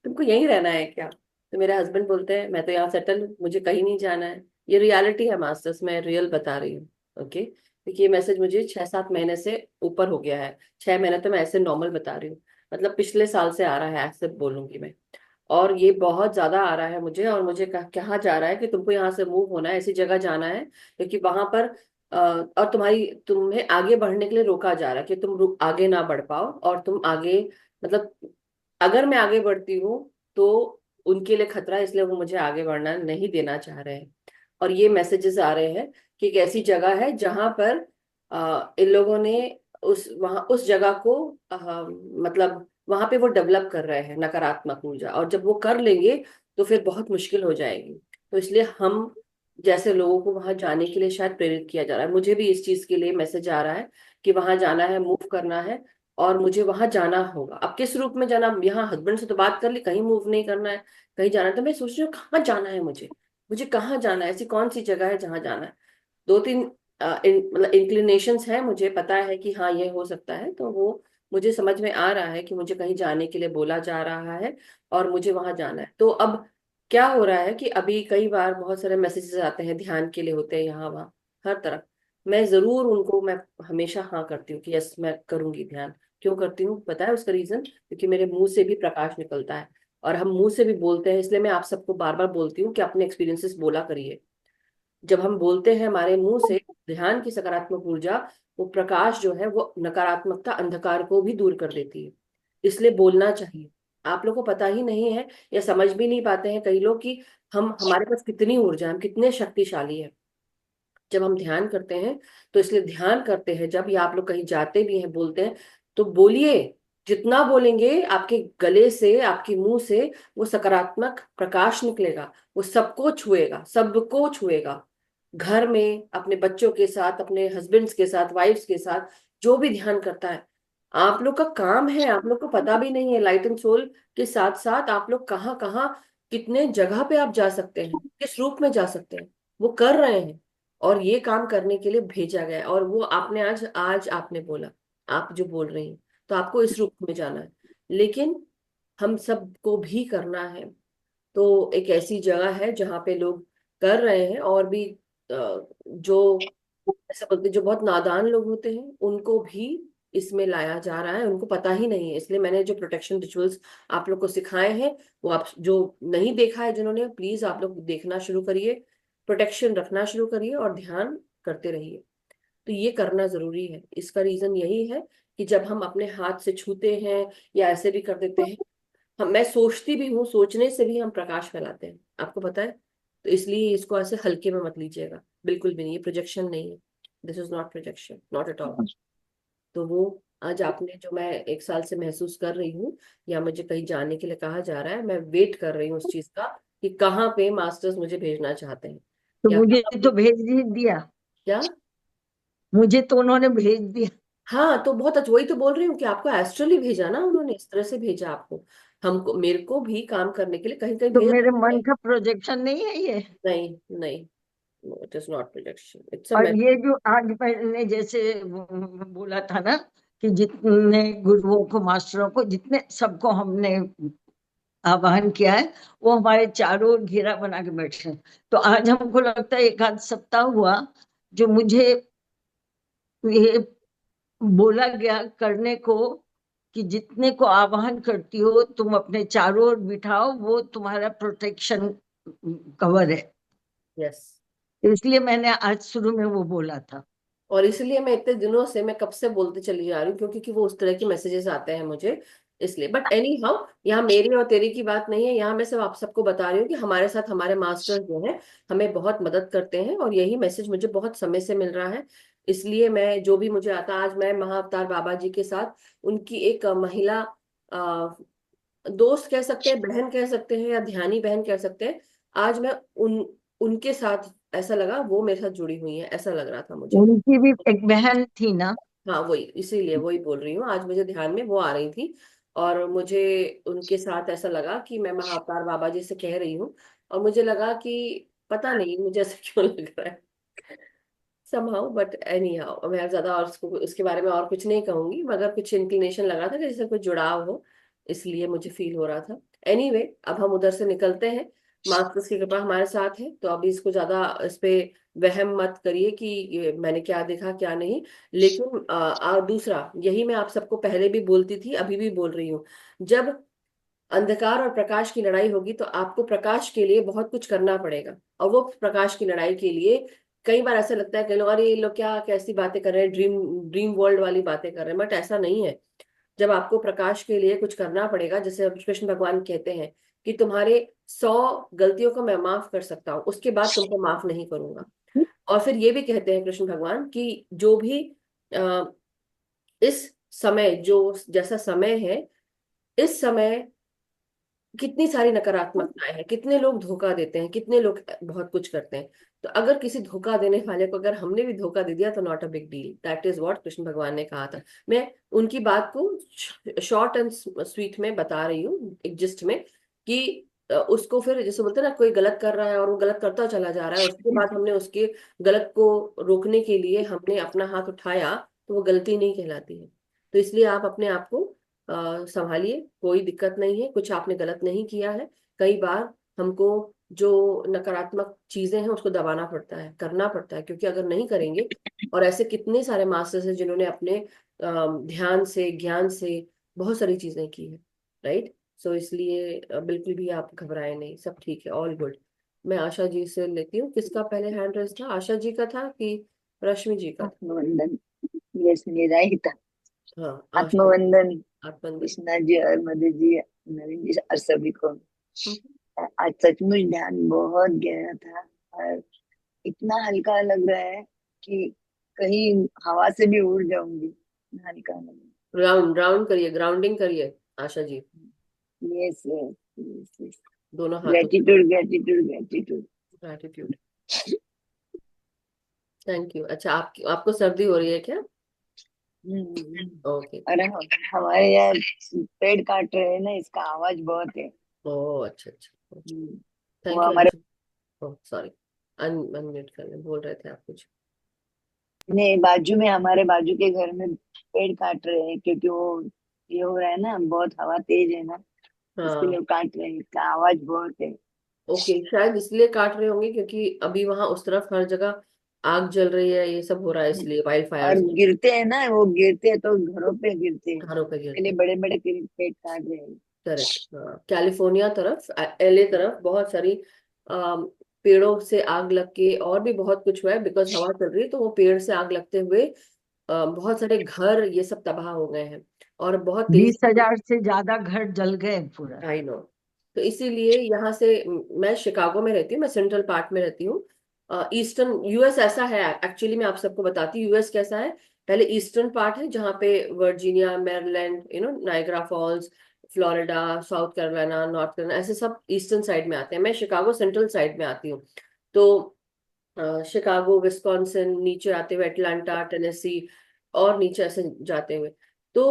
A: तुमको यहीं रहना है क्या? तो मेरे हस्बैंड बोलते हैं मैं तो यहाँ सेटल हूँ, मुझे कहीं नहीं जाना है। ये रियलिटी है मास्टर्स, मैं रियल बता रही हूँ। ओके, क्योंकि ये मैसेज मुझे 6-7 महीने से ऊपर हो गया है। 6 महीने तो मैं ऐसे नॉर्मल बता रही हूँ, मतलब पिछले साल से आ रहा है ऐसे बोलूंगी मैं। और ये बहुत ज्यादा आ रहा है मुझे, और मुझे कहा जा रहा है कि तुमको यहाँ से मूव होना है, ऐसी जगह जाना है क्योंकि वहां पर और तुम्हें आगे बढ़ने के लिए रोका जा रहा है कि तुम आगे ना बढ़ पाओ, और तुम आगे, मतलब अगर मैं आगे बढ़ती हूँ तो उनके लिए खतरा है, इसलिए वो मुझे आगे बढ़ना नहीं देना चाह रहे हैं। और ये मैसेजेस आ रहे हैं कि एक ऐसी जगह है जहां पर इन लोगों ने उस जगह को मतलब वहां पे वो डेवलप कर रहे हैं नकारात्मक ऊर्जा, और जब वो कर लेंगे तो फिर बहुत मुश्किल हो जाएगी। तो इसलिए हम जैसे लोगों को वहां जाने के लिए शायद प्रेरित किया जा रहा है। मुझे भी इस चीज के लिए मैसेज आ रहा है कि वहां जाना है, मूव करना है, और मुझे वहां जाना होगा। अब किस रूप में जाना, यहाँ हस्बैंड से तो बात कर ली, कहीं मूव नहीं करना है, कहीं जाना है। तो मैं सोच रही हूँ कहाँ जाना है मुझे, मुझे कहाँ जाना है, ऐसी कौन सी जगह है जहाँ जाना है। 2-3 मतलब इंक्लिनेशंस है, मुझे पता है कि हाँ ये हो सकता है, तो वो मुझे समझ में आ रहा है कि मुझे कहीं जाने के लिए बोला जा रहा है और मुझे वहां जाना है। तो अब क्या हो रहा है कि अभी कई बार बहुत सारे मैसेजेस आते हैं, ध्यान के लिए होते हैं यहाँ वहाँ हर तरफ। मैं जरूर उनको, मैं हमेशा हाँ करती हूँ कि यस मैं करूंगी ध्यान। क्यों करती हूँ पता है उसका रीजन? क्योंकि मेरे मुंह से भी प्रकाश निकलता है, और हम मुंह से भी बोलते हैं, इसलिए मैं आप सबको बार बार बोलती हूँ कि अपने एक्सपीरियंसेस बोला करिए। जब हम बोलते हैं हमारे मुंह से ध्यान की सकारात्मक ऊर्जा, वो प्रकाश जो है वो नकारात्मकता अंधकार को भी दूर कर देती है। इसलिए बोलना चाहिए। आप लोग को पता ही नहीं है या समझ भी नहीं पाते हैं कई लोग कि हम हमारे पास कितनी ऊर्जा है, हम कितने शक्तिशाली है जब हम ध्यान करते हैं। तो इसलिए ध्यान करते हैं जब, या आप लोग कहीं जाते भी हैं बोलते हैं, तो बोलिए। जितना बोलेंगे आपके गले से, आपके मुंह से वो सकारात्मक प्रकाश निकलेगा, वो सबको छुएगा, सबको छुएगा। घर में अपने बच्चों के साथ, अपने हस्बैंड्स के साथ, वाइफ्स के साथ, जो भी ध्यान करता है। आप लोग का काम है, आप लोग को पता भी नहीं है लाइट एंड सोल के साथ साथ आप लोग कहाँ कहाँ कितने जगह पे आप जा सकते हैं, किस रूप में जा सकते हैं, वो कर रहे हैं। और ये काम करने के लिए भेजा गया है, और वो आपने आज आज आपने बोला, आप जो बोल रही हैं, तो आपको इस रूप में जाना है। लेकिन हम सबको भी करना है। तो एक ऐसी जगह है जहाँ पे लोग कर रहे हैं, और भी जो ऐसा बोलते जो बहुत नादान लोग होते हैं उनको भी इसमें लाया जा रहा है, उनको पता ही नहीं है। इसलिए मैंने जो प्रोटेक्शन रिचुअल्स आप लोग को सिखाए हैं, वो आप जो नहीं देखा है जिन्होंने, प्लीज आप लोग देखना शुरू करिए, प्रोटेक्शन रखना शुरू करिए और ध्यान करते रहिए। तो ये करना जरूरी है। इसका रीजन यही है कि जब हम अपने हाथ से छूते हैं या ऐसे भी कर देते हैं, मैं सोचती भी हूँ, सोचने से भी हम प्रकाश फैलाते हैं, आपको पता है। तो इसलिए इसको ऐसे हल्के में मत लीजिएगा, बिल्कुल भी नहीं, ये प्रोजेक्शन नहीं है। This is not projection, not at all. तो वो आज आपने जो मैं 1 साल से महसूस कर रही हूँ, या मुझे कहीं जाने के लिए कहा जा रहा है, मैं वेट कर रही हूँ उस चीज का कि कहाँ पे मास्टर्स मुझे भेजना चाहते हैं,
B: तो
A: या
B: मुझे
A: कहाँ
B: तो
A: पे
B: भेज ही दिया,
A: क्या।
B: मुझे तो उन्होंने भेज दिया।
A: हाँ तो बहुत अच्छा, वही तो बोल रही हूँ कि आपको एस्ट्रली भेजा ना उन्होंने, इस तरह से भेजा आपको, हमको मेरे को भी काम करने के लिए कहीं कहीं
B: तो
A: भेजा।
B: मेरे मन का प्रोजेक्शन नहीं है ये।
A: नहीं नहीं, it is not projection, it's a
B: और
A: मैसेज।
B: ये जो आज मैंने जैसे बोला था ना कि जितने गुरुओं को, मास्टरों को, जितने सबको हमने आह्वान किया है, वो हमारे चारों ओर घेरा बना के बैठे हैं। तो आज हमको लगता है एक आध सप्ताह हुआ जो मुझे ये बोला गया करने को कि जितने को आह्वान करती हो तुम अपने चारों ओर बिठाओ, वो तुम्हारा प्रोटेक्शन कवर है।
A: यस।
B: इसलिए मैंने आज शुरू में वो बोला था।
A: और इसलिए मैं इतने दिनों से, मैं कब से बोलते चली जा रही हूँ, क्योंकि वो उस तरह के मैसेजेस आते हैं मुझे, इसलिए। बट एनी हाउ, यहाँ मेरी और तेरी की बात नहीं है, यहाँ मैं सिर्फ आप सबको बता रही हूँ कि हमारे साथ हमारे मास्टर्स जो हैं हमें बहुत मदद करते हैं, और यही मैसेज मुझे बहुत समय से मिल रहा है। इसलिए मैं जो भी मुझे आता, आज मैं महाअवतार बाबा जी के साथ उनकी एक महिला दोस्त कह सकते हैं, बहन कह सकते हैं, या ध्यानी बहन कह सकते हैं, आज मैं उन उनके साथ, ऐसा लगा वो मेरे साथ जुड़ी हुई है, ऐसा लग रहा था मुझे।
B: उनकी भी एक बहन थी ना।
A: हाँ वही, इसीलिए वही बोल रही हूँ, आज मुझे ध्यान में वो आ रही थी, और मुझे उनके साथ ऐसा लगा कि मैं महाअवतार बाबा जी से कह रही हूँ, और मुझे लगा कि पता नहीं मुझे ऐसा क्यों लग रहा है somehow, बट एनी हाउ, मैं ज्यादा और उसको उसके बारे में और कुछ नहीं कहूंगी, मगर कुछ इंक्लिनेशन लगा था कि जैसे कुछ जुड़ाव हो, इसलिए मुझे फील हो रहा था। एनीवे अब हम उधर से निकलते हैं। मास्टर्स की कृपा हमारे साथ है, तो अभी इसको ज्यादा इस पे वहम मत करिए कि ये मैंने क्या देखा क्या नहीं। लेकिन दूसरा, यही मैं आप सबको पहले भी बोलती थी, अभी भी बोल रही हूँ, जब अंधकार और प्रकाश की लड़ाई होगी तो आपको प्रकाश के लिए बहुत कुछ करना पड़ेगा, और वो प्रकाश की लड़ाई के लिए कई बार ऐसा लगता है कई लोग, अरे ये लोग क्या कैसी बातें कर रहे हैं, ड्रीम ड्रीम वर्ल्ड वाली बातें कर रहे हैं, बट ऐसा नहीं है। जब आपको प्रकाश के लिए कुछ करना पड़ेगा, जैसे कृष्ण भगवान कहते हैं कि तुम्हारे 100 गलतियों को मैं माफ कर सकता हूँ, उसके बाद तुमको माफ नहीं करूंगा। और फिर ये भी कहते हैं कृष्ण भगवान कि जो भी अ, इस समय, जो जैसा समय है, इस समय कितनी सारी नकारात्मकताएं हैं, कितने लोग धोखा देते हैं, कितने लोग बहुत कुछ करते हैं। तो अगर किसी धोखा देने वाले को, अगर हमने भी धोखा दे दिया तो not a big deal, that is what Krishna भगवान ने कहा था। मैं उनकी बात को शॉर्ट एंड स्वीट में बता रही हूँ, एक जिस्ट में, कि उसको फिर जैसे बोलते हैं ना, कोई गलत कर रहा है और वो गलत करता चला जा रहा है, उसके बाद हमने उसके गलत को रोकने के लिए हमने अपना हाथ उठाया, तो वो गलती नहीं कहलाती है। तो इसलिए आप अपने आप को संभालिए, कोई दिक्कत नहीं है, कुछ आपने गलत नहीं किया है। कई बार हमको जो नकारात्मक चीजें हैं उसको दबाना पड़ता है, करना पड़ता है, क्योंकि अगर नहीं करेंगे, और ऐसे कितने सारे मास्टर्स हैं जिन्होंने अपने ध्यान से, ज्ञान से बहुत सारी चीजें की है, राइट। सो इसलिए बिल्कुल भी आप घबराए नहीं, सब ठीक है, ऑल गुड। मैं आशा जी से लेती हूँ, किसका पहले हैंड रेज था, आशा जी का था कि रश्मि जी का था।
C: आत्मवंदन, यस मेरा ही था।
A: हाँ आशा।
C: आत्मवंदन
A: आप बंद।
C: कृष्णा जी और मधु जी, नवीन जी और सभी को। आज सचमुच ध्यान बहुत गहरा था, और इतना हल्का लग रहा है कि कहीं हवा से भी उड़ जाऊंगी, हल्का लग
A: राउंड राउंड करिए, ग्राउंडिंग करिए आशा जी,
C: रहा है। Yes yes yes yes.
A: दोनों हाथों से।
C: Gratitude gratitude gratitude.
A: Gratitude. Thank you. अच्छा, आपको सर्दी हो रही है क्या? ओके।
C: अरे हमारे यहाँ पेड़ काट रहे हैं ना, इसका आवाज बहुत है।
A: ओह अच्छा अच्छा।
C: हम्म, वो
A: थैंक यू
C: हमारे,
A: अच्छा। ओह सॉरी, अनम्यूट कर ले, बोल रहे थे आप कुछ।
C: ने बाजू में, हमारे बाजू के घर में पेड़ काट रहे हैं, क्योंकि वो ये हो रहा है ना, बहुत हवा तेज है ना, इसके लिए
A: हाँ
C: वो काट रहे हैं, इसका आवाज बहुत है।
A: ओके, शायद इसलिए काट रहे होंगे क्योंकि अभी वहां उस तरफ हर जगह आग जल रही है, ये सब हो रहा है, इसलिए वाइल्ड
C: और
A: फायर्स
C: गिरते हैं ना, वो गिरते हैं तो घरों पे गिरते हैं,
A: घरों पे गिरते
C: इसलिए
A: हैं।
C: बड़े बड़े पेड़ काट रहे हैं।
A: करेक्ट। कैलिफोर्निया तरफ, एलए तरफ बहुत सारी अम, पेड़ों से आग लग के और भी बहुत कुछ हुआ है, बिकॉज हवा चल रही है तो वो पेड़ से आग लगते हुए बहुत सारे घर ये सब तबाह हो गए हैं और बहुत तेज।
B: 20,000 से ज्यादा घर जल गए पूरा।
A: I know. तो इसीलिए यहाँ से मैं शिकागो में रहती हूँ, मैं सेंट्रल पार्ट में रहती हूँ। ईस्टर्न यूएस ऐसा है एक्चुअली, मैं आप सबको बताती हूँ यूएस कैसा है। पहले ईस्टर्न पार्ट है जहाँ पे Virginia, Maryland, Niagara false, Florida, south Carolina, north Carolina, ऐसे सब ईस्टर्न साइड में आते हैं। मैं शिकागो सेंट्रल साइड में आती हूँ। तो शिकागो, विस्कॉन्सिन, नीचे आते हुए अटलांटा, टेनेसी, और नीचे ऐसे जाते हुए तो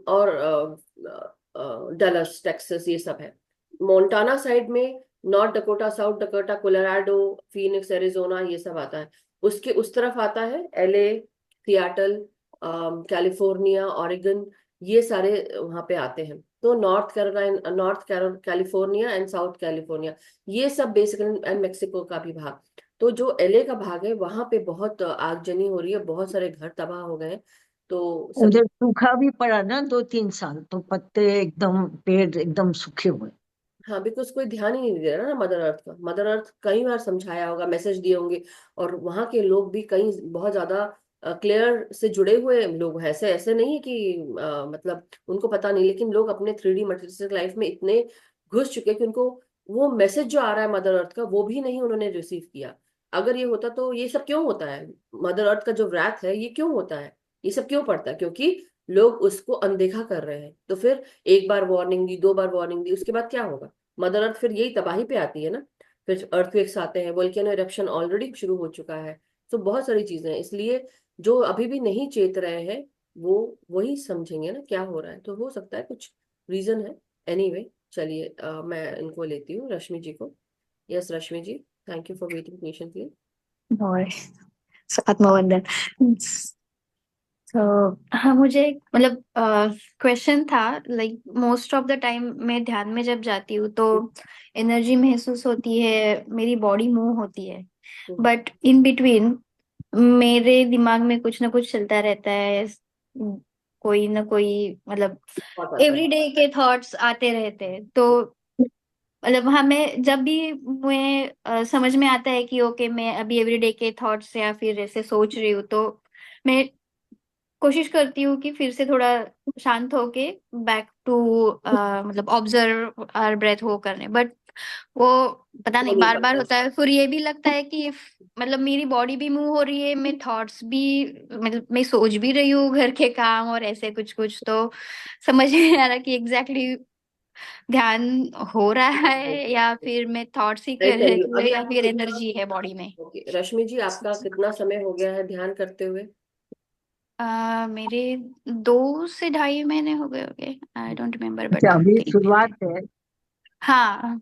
A: और डलस, टेक्सास, ये सब है। मोंटाना साइड में north Dakota, south Dakota, Colorado, Phoenix, Arizona, ये सब आता है। उसके उस तरफ आता है एलए, सियाटल, कैलिफोर्निया, ओरेगन, ये सारे वहां पे आते हैं। तो north Carolina, California and south California, ये सब बेसिकली, एंड मेक्सिको का भी भाग। तो जो एलए का भाग है वहां पे बहुत आगजनी हो रही है, बहुत सारे घर तबाह हो गए हैं। तो सभी।
B: उधर सूखा भी पड़ा ना 2-3 साल, तो पत्ते एकदम, पेड़ एकदम सूखे हुए।
A: हाँ, बिकॉज कोई ध्यान ही नहीं दे रहा ना मदर अर्थ का। मदर अर्थ कई बार समझाया होगा, मैसेज दिए होंगे, और वहां के लोग भी कई बहुत ज्यादा क्लियर से जुड़े हुए लोग हैं। ऐसे ऐसे नहीं है कि मतलब उनको पता नहीं, लेकिन लोग अपने 3D मटेरियलिस्टिक लाइफ में इतने घुस चुके हैं कि उनको वो मैसेज जो आ रहा है मदर अर्थ का, वो भी नहीं उन्होंने रिसीव किया। अगर ये होता तो ये सब क्यों होता है? मदर अर्थ का जो व्राथ है ये क्यों होता है? ये सब क्यों पड़ता है? क्योंकि लोग उसको अनदेखा कर रहे हैं। तो फिर एक बार वार्निंग दी, 2 बार वार्निंग दी, उसके बाद क्या होगा? मदर अर्थ फिर यही तबाही पे आती है ना। फिर अर्थक्वेक्स आते हैं, वोल्केनो इरप्शन ऑलरेडी शुरू हो चुका है। तो बहुत सारी चीजें हैं, इसलिए जो अभी भी नहीं चेत रहे हैं वो वही समझेंगे ना क्या हो रहा है। तो हो सकता है कुछ रीजन है। एनीवे, चलिए मैं इनको लेती हूँ, रश्मि जी को। Yes Rashmi ji, thank you for waiting patiently.
D: और आत्मवंदन। तो हाँ, मुझे मतलब क्वेश्चन था, like most of the time मैं ध्यान में जब जाती हूँ तो एनर्जी महसूस होती है, मेरी बॉडी मूव होती है, बट इन बिटवीन मेरे दिमाग में कुछ ना कुछ चलता रहता है, कोई ना कोई मतलब
A: बहुत आता है।
D: एवरीडे के थॉट्स आते रहते हैं। तो मतलब हमें जब भी मैं समझ में आता है कि ओके मैं अभी एवरीडे के थॉट्स या फिर ऐसे सोच रही हूँ, तो मैं कोशिश करती हूँ कि फिर से थोड़ा शांत होके बैक टू मतलब ऑब्जर्व और ब्रेथ हो करने, बट वो पता
A: वो
D: नहीं
A: नहीं
D: बार बार
A: पड़ता।
D: होता है। फिर ये भी लगता है कि मतलब मेरी बॉडी भी मूव हो रही है, मैं थॉट्स भी, मतलब मैं सोच भी रही हूँ घर के काम और ऐसे कुछ कुछ, तो समझ नहीं आ रहा कि एग्जैक्टली ध्यान हो रहा है या फिर मैं थॉट्स ही
A: आई
D: कर
A: टेल
D: रही
A: यू,
D: हूँ
A: अभी
D: या
A: आपको
D: फिर
A: कितना।
D: एनर्जी है बॉडी में।
A: ओके रश्मि जी, आपका कितना समय हो गया है ध्यान करते हुए?
D: मेरे 2 से ढाई महीने हो गए होंगे, आई डोंट रिमेम्बर
B: अच्छा,
D: बट
B: अभी
D: ठीक है।
B: शुरुआत है।
D: हाँ।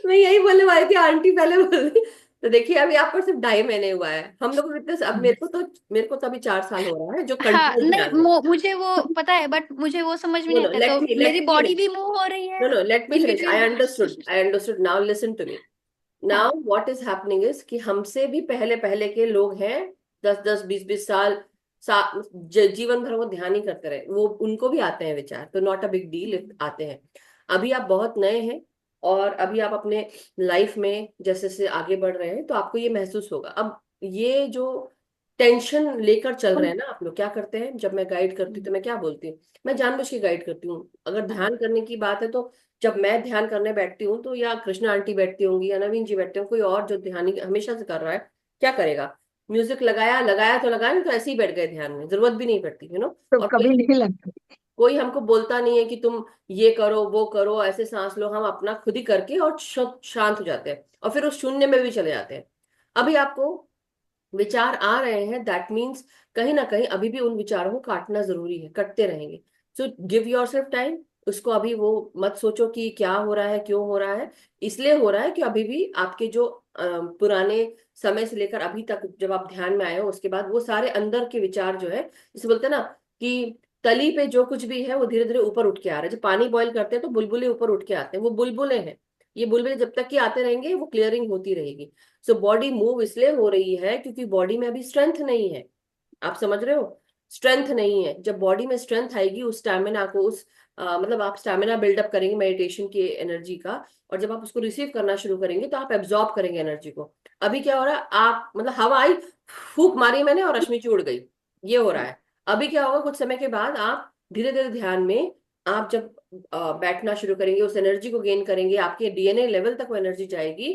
A: मैं यही बोलने वाली थी, आंटी पहले बोल रही। तो देखिए, अभी आपको सिर्फ 2.5 महीने हुआ है। हम लोग को कितने, अब मेरे को तो अभी 4 साल हो रहा है जो
D: हाँ,
A: कंटिन्यूस
D: नहीं
A: ध्यान है।
D: मुझे वो पता है, बट मुझे वो समझ में
A: नो
D: नहीं
A: नो,
D: आता,
A: लेट
D: तो
A: मी लेट
D: मेरी
A: मी
D: बॉडी
A: फिनिश।
D: भी मूव हो रही
A: नो
D: है
A: no, let me
D: in
A: finish. I
D: between.
A: Understood, I understood, now listen to me.
D: हाँ।
A: Now what is happening is कि हमसे भी पहले पहले के लोग हैं, 10 10 20 20 साल, जीवन भर वो ध्यान ही करते रहे, वो उनको भी आते हैं विचार, तो नॉट अ बिग डील आते हैं। अभी आप बहुत नए हैं, और अभी आप अपने लाइफ में जैसे जैसे आगे बढ़ रहे हैं तो आपको ये महसूस होगा। अब ये जो टेंशन लेकर चल रहे हैं ना आप लोग, क्या करते हैं, जब मैं गाइड करती हूँ तो मैं क्या बोलती हूँ? मैं जानबूझ के गाइड करती हूँ। अगर ध्यान करने की बात है तो जब मैं ध्यान करने बैठती हूँ तो या कृष्णा आंटी बैठती होंगी या नवीन जी बैठते होंगे, कोई और जो ध्यान हमेशा से कर रहा है, क्या करेगा? म्यूजिक लगाया, लगाया तो लगाया, नहीं तो ऐसे ही बैठ गए ध्यान में, जरूरत भी नहीं पड़ती
B: तो
A: और
B: कभी
A: कोई
B: नहीं लगता।
A: कोई हमको बोलता नहीं है कि तुम ये करो वो करो, ऐसे सांस लो। हम अपना खुद ही करके और शांत हो जाते हैं, और फिर उस शून्य में भी चले जाते हैं। अभी आपको विचार आ रहे हैं, दैट मीन्स कहीं ना कहीं अभी भी उन विचारों को काटना जरूरी है, कटते रहेंगे। So give your self time. उसको अभी वो मत सोचो कि क्या हो रहा है, क्यों हो रहा है। इसलिए हो रहा है कि अभी भी आपके जो पुराने समय से लेकर अभी तक जब आप ध्यान में आए हो, उसके बाद वो सारे अंदर के विचार जो है, जिसे बोलते हैं ना कि तली पे जो कुछ भी है वो धीरे धीरे ऊपर उठ के आ रहा है। जब पानी बॉईल करते हैं तो बुलबुले ऊपर उठ के आते हैं, वो बुलबुले हैं। ये बुलबुले जब तक कि आते रहेंगे वो क्लियरिंग होती रहेगी। सो बॉडी मूव इसलिए हो रही है क्योंकि बॉडी में अभी स्ट्रेंथ नहीं है। आप समझ रहे हो? स्ट्रेंथ नहीं है। जब बॉडी में स्ट्रेंथ आएगी, उस स्टैमिना को, उस मतलब आप स्टैमिना बिल्डअप करेंगे मेडिटेशन की एनर्जी का, और जब आप उसको रिसीव करना शुरू करेंगे तो आप एब्जॉर्ब करेंगे एनर्जी को। अभी क्या हो रहा है, आप मतलब हवा आई, फूक मारी मैंने और रश्मि जी उड़ गई, ये हो रहा है। अभी क्या होगा, कुछ समय के बाद आप धीरे धीरे ध्यान में, आप जब बैठना शुरू करेंगे, उस एनर्जी को गेन करेंगे, आपके डीएनए लेवल तक वो एनर्जी जाएगी,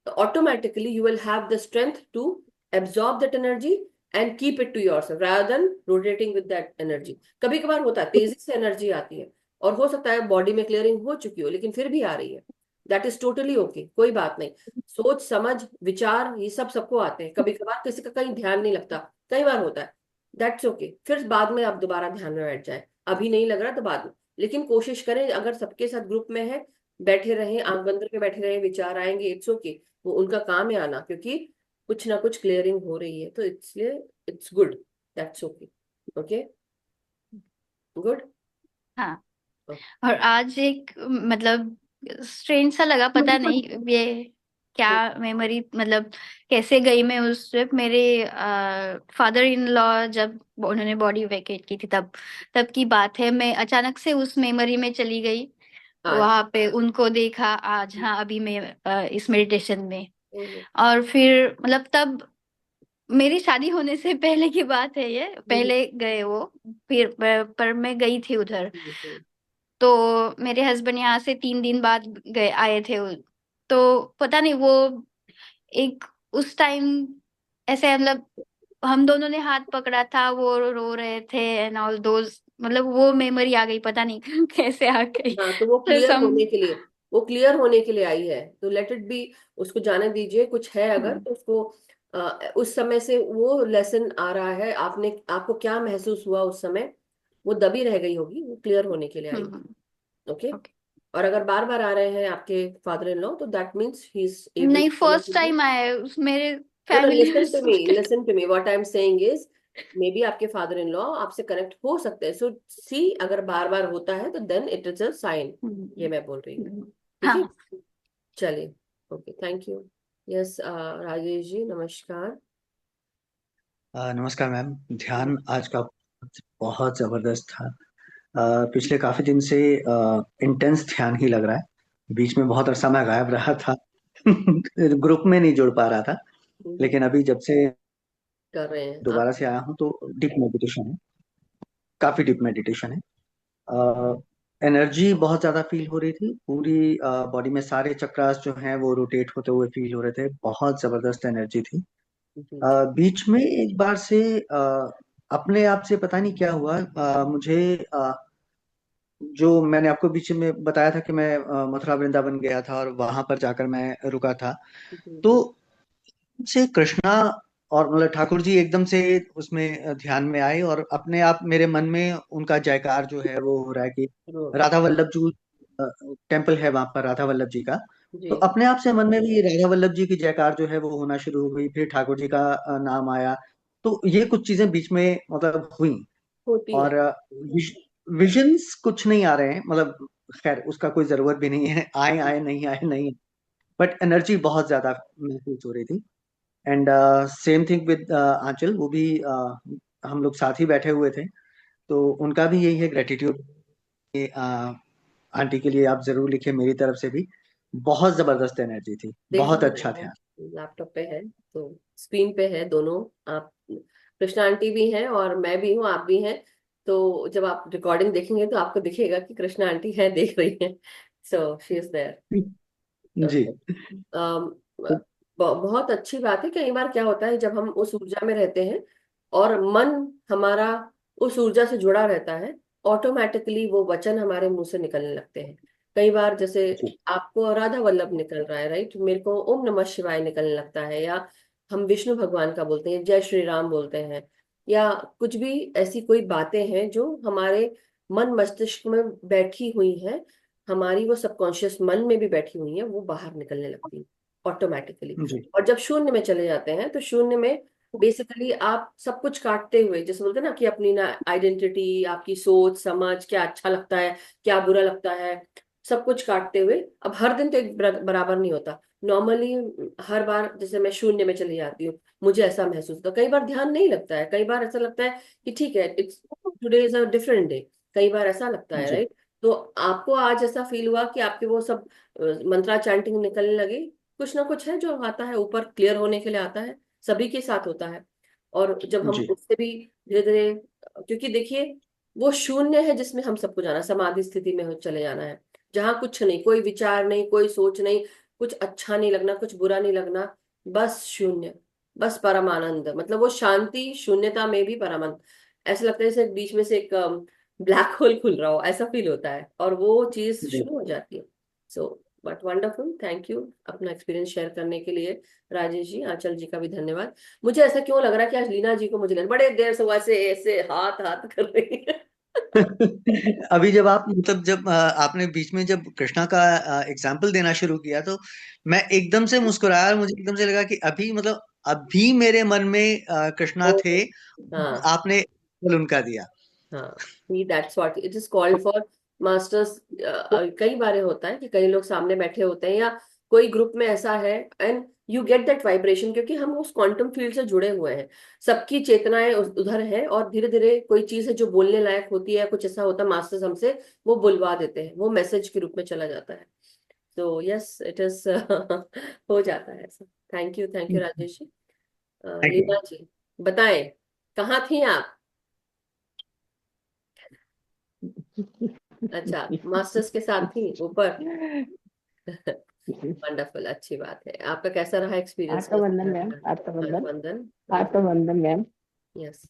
A: तो automatically you will have the strength to absorb that energy and keep it to yourself rather than rotating with that energy. कभी कभार होता है तेजी से एनर्जी आती है, और हो सकता है बॉडी में क्लियरिंग हो चुकी हो लेकिन फिर भी आ रही है। दैट इज टोटली ओके, कोई बात नहीं। सोच समझ विचार ये सब सबको आते हैं, कभी कभार किसी का कहीं ध्यान नहीं लगता, कई बार होता है। दैट्स ओके, फिर बाद में आप दोबारा ध्यान में बैठ जाए, अभी नहीं लग रहा तो बाद में। लेकिन कोशिश करें, अगर सबके साथ ग्रुप में है, बैठे रहें, आंख बंद करके बैठे रहें, विचार आएंगे, इट्स ओके, वो उनका काम है आना, क्योंकि कुछ ना कुछ क्लियरिंग हो रही है, तो इसलिए it's good, that's okay. Okay, good.
D: हाँ। और आज एक मतलब स्ट्रेंज सा लगा, पता नहीं ये क्या मेमोरी, मतलब कैसे गई मैं उस ट्रिप। मेरे फादर इन लॉ जब उन्होंने बॉडी वेकेट की थी, तब तब की बात है। मैं अचानक से उस मेमोरी में चली गई,
A: आज
D: वहां पे उनको देखा आज, हाँ अभी मैं इस मेडिटेशन में।
A: हम्म,
D: और फिर मतलब तब मेरी शादी होने से पहले की बात है ये,
A: हम्म,
D: पहले गए वो। फिर पर मैं गई थी उधर,
A: हम्म,
D: तो मेरे हस्बैंड यहाँ से 3 दिन बाद गए आए थे। तो पता नहीं वो एक उस टाइम ऐसे मतलब हम दोनों ने हाथ पकड़ा था, वो रो रहे थे एंड ऑल दोज, मतलब वो मेमोरी आ गई, पता नहीं कैसे आ गई।
A: हाँ, तो वो
D: तो
A: क्लियर
D: सम
A: होने के लिए, वो क्लियर होने के लिए आई है, तो लेट इट बी। उसको जाने दीजिए, कुछ है अगर तो उसको उस समय से वो लेसन आ रहा है, आपने, आपको क्या महसूस हुआ उस समय, वो दबी रह गई होगी, वो क्लियर होने के लिए आई। ओके।
D: ओके।
A: और अगर बार बार आ रहे हैं आपके फादर इन लॉ, तो that means he is able
D: नहीं,
A: टू
D: फर्स्ट
A: कनेक्ट।
D: टाइम आए मेरे
A: नो नो,
D: फैमिली में
A: लिसन टू मी,
D: सबके।
A: Listen to me, what I am saying is, maybe आपके फादर इन लॉ आपसे connect हो सकते हैं। सो सी, अगर बार बार होता है तो then it is a sign, ये मैं बोल रही हूँ। ठीक है,
D: हाँ।
A: चलिए। Okay, thank you. Yes, Rajesh ji नमस्कार।
E: नमस्कार मैम। ध्यान आज का बहुत जबरदस्त था। पिछले काफी दिन से इंटेंस ध्यान ही लग रहा है। बीच में बहुत अरसा मैं गायब रहा था ग्रुप में नहीं जुड़ पा रहा था, लेकिन अभी जब से
A: कर रहे हैं आप?
E: दोबारा से आया हूँ तो डीप मेडिटेशन है, काफी डीप मेडिटेशन है। एनर्जी बहुत ज्यादा फील हो रही थी, पूरी बॉडी में सारे चक्रास जो हैं वो रोटेट होते हुए फील हो रहे थे, बहुत जबरदस्त एनर्जी थी।
A: जी जी।
E: बीच में एक बार से अपने आप से पता नहीं क्या हुआ, मुझे जो मैंने आपको बीच में बताया था कि मैं मथुरा वृंदावन गया था और वहां पर जाकर मैं रुका था,
A: जी
E: तो
A: जी।
E: से कृष्णा और मतलब ठाकुर जी एकदम से उसमें ध्यान में आए, और अपने आप मेरे मन में उनका जयकार जो है वो हो रहा है कि
A: रो-
E: राधा वल्लभ जी टेम्पल है वहां पर राधा वल्लभ जी का। तो
A: जी,
E: अपने आप से मन में भी राधा वल्लभ जी की जयकार जो है वो होना शुरू हो गई, फिर ठाकुर जी का नाम आया। तो ये कुछ चीजें बीच में मतलब हुई,
A: होती है।
E: और विजन्स कुछ नहीं आ रहे हैं, मतलब खैर उसका कोई जरूरत भी नहीं है, आए आए नहीं आए नहीं, बट एनर्जी बहुत ज्यादा महसूस हो रही थी। एंड सेम थिंग विद आंचल, वो भी हम लोग साथ ही बैठे हुए थे, तो उनका भी यही है ग्रेटिट्यूड कि आंटी के लिए आप जरूर लिखिए मेरी तरफ से भी। बहुत जबरदस्त एनर्जी थी,
A: देख
E: बहुत
A: रही
E: अच्छा
A: हूँ,
E: था।
A: लैपटॉप पे है, तो स्क्रीन पे है दोनों। आप, कृष्णा आंटी भी हैं और मैं भी हूँ, आप भी हैं। तो जब आप रिकॉर्डिंग देखेंगे तो आपको दिखेगा कि कृष्णा आंटी है, देख रही हैं। So she is there.
E: जी।
A: ओके। बहुत अच्छी बात है। कई बार क्या होता है, जब हम उस ऊर्जा में रहते हैं और मन हमारा उस ऊर्जा से जुड़ा रहता है, ऑटोमेटिकली वो वचन हमारे मुंह से निकलने लगते हैं। कई बार जैसे
E: जी।
A: आपको राधा वल्लभ निकल रहा है, राइट, मेरे को ओम नमः शिवाय निकलने लगता है, या हम विष्णु भगवान का बोलते हैं, जय श्री राम बोलते हैं, या कुछ भी ऐसी कोई बातें हैं जो हमारे मन मस्तिष्क में बैठी हुई हैं, हमारी वो सबकॉन्शियस मन में भी बैठी हुई है, वो बाहर निकलने लगती है ऑटोमेटिकली।
E: जी।
A: और जब शून्य में चले जाते हैं, तो शून्य में बेसिकली आप सब कुछ काटते हुए, जैसे बोलते हैं ना कि अपनी ना आइडेंटिटी, आपकी सोच समझ, क्या अच्छा लगता है क्या बुरा लगता है, सब कुछ काटते हुए। अब हर दिन तो एक बराबर नहीं होता। नॉर्मली हर बार जैसे मैं शून्य में चली जाती हूँ, मुझे ऐसा महसूस होता है। कई बार ध्यान नहीं लगता है, कई बार ऐसा लगता है कि ठीक है, it's today is a different day, कई बार ऐसा लगता है,
E: जी
A: राइट? तो आपको आज ऐसा फील हुआ कि आपके वो सब मंत्रा चैंटिंग निकलने लगे? कुछ ना कुछ है जो आता है ऊपर, क्लियर होने के लिए आता है, सभी के साथ होता है। और जब हम
E: जी
A: उससे भी धीरे धीरे, क्योंकि देखिए वो शून्य है जिसमें हम सबको जाना, समाधि स्थिति में चले जाना है, जहाँ कुछ नहीं, कोई विचार नहीं, कोई सोच नहीं, कुछ अच्छा नहीं लगना, कुछ बुरा नहीं लगना, बस शून्य, बस परम आनंद। मतलब वो शांति शून्यता में भी परम आनंद। ऐसा लगता है जैसे बीच में से एक ब्लैक होल खुल रहा हो, ऐसा फील होता है, और वो चीज
E: जी।
A: शुरू हो जाती है। So but wonderful, thank you अपना एक्सपीरियंस शेयर करने के लिए। राजेश जी, आंचल जी का भी धन्यवाद। मुझे ऐसा क्यों लग रहा है कि आज लीना जी को मुझे बड़े देर से वो ऐसे ऐसे हाथ हाथ कर रही है।
E: अभी जब आप मतलब जब आपने बीच में जब कृष्णा का एग्जाम्पल देना शुरू किया तो मैं एकदम से मुस्कुराया और मुझे एकदम से लगा कि अभी मतलब अभी मेरे मन में कृष्णा
A: ओ,
E: थे,
A: हाँ
E: आपने केवल उनका दिया।
A: हाँ, see that's what it is called for masters. कई बार होता है कि कई लोग सामने बैठे होते हैं या कोई ग्रुप में ऐसा है, and you get that vibration, क्योंकि हम उस क्वांटम फील्ड से जुड़े हुए हैं, सबकी चेतनाएं उधर है, और धीरे धीरे कोई चीज है जो बोलने लायक होती है, कुछ ऐसा होता है, मास्टर्स हमसे वो बुलवा देते हैं, वो मैसेज के रूप में चला जाता है। तो यस इट इज हो जाता है ऐसा। Thank you Rajesh ji.
E: Thank you.
A: Leena ji, बताएं, कहाँ थी आप? अच्छा, मास्टर्स के साथ थी ऊपर। वंडरफुल, अच्छी बात है। आपका कैसा रहा एक्सपीरियंस?
F: आत्म
A: कैसा
F: वंदन
A: रहा
F: मैम, आत्म
A: आपका
F: वंदन।
A: हरवंदन?
F: आत्म वंदन मैम।
A: यस,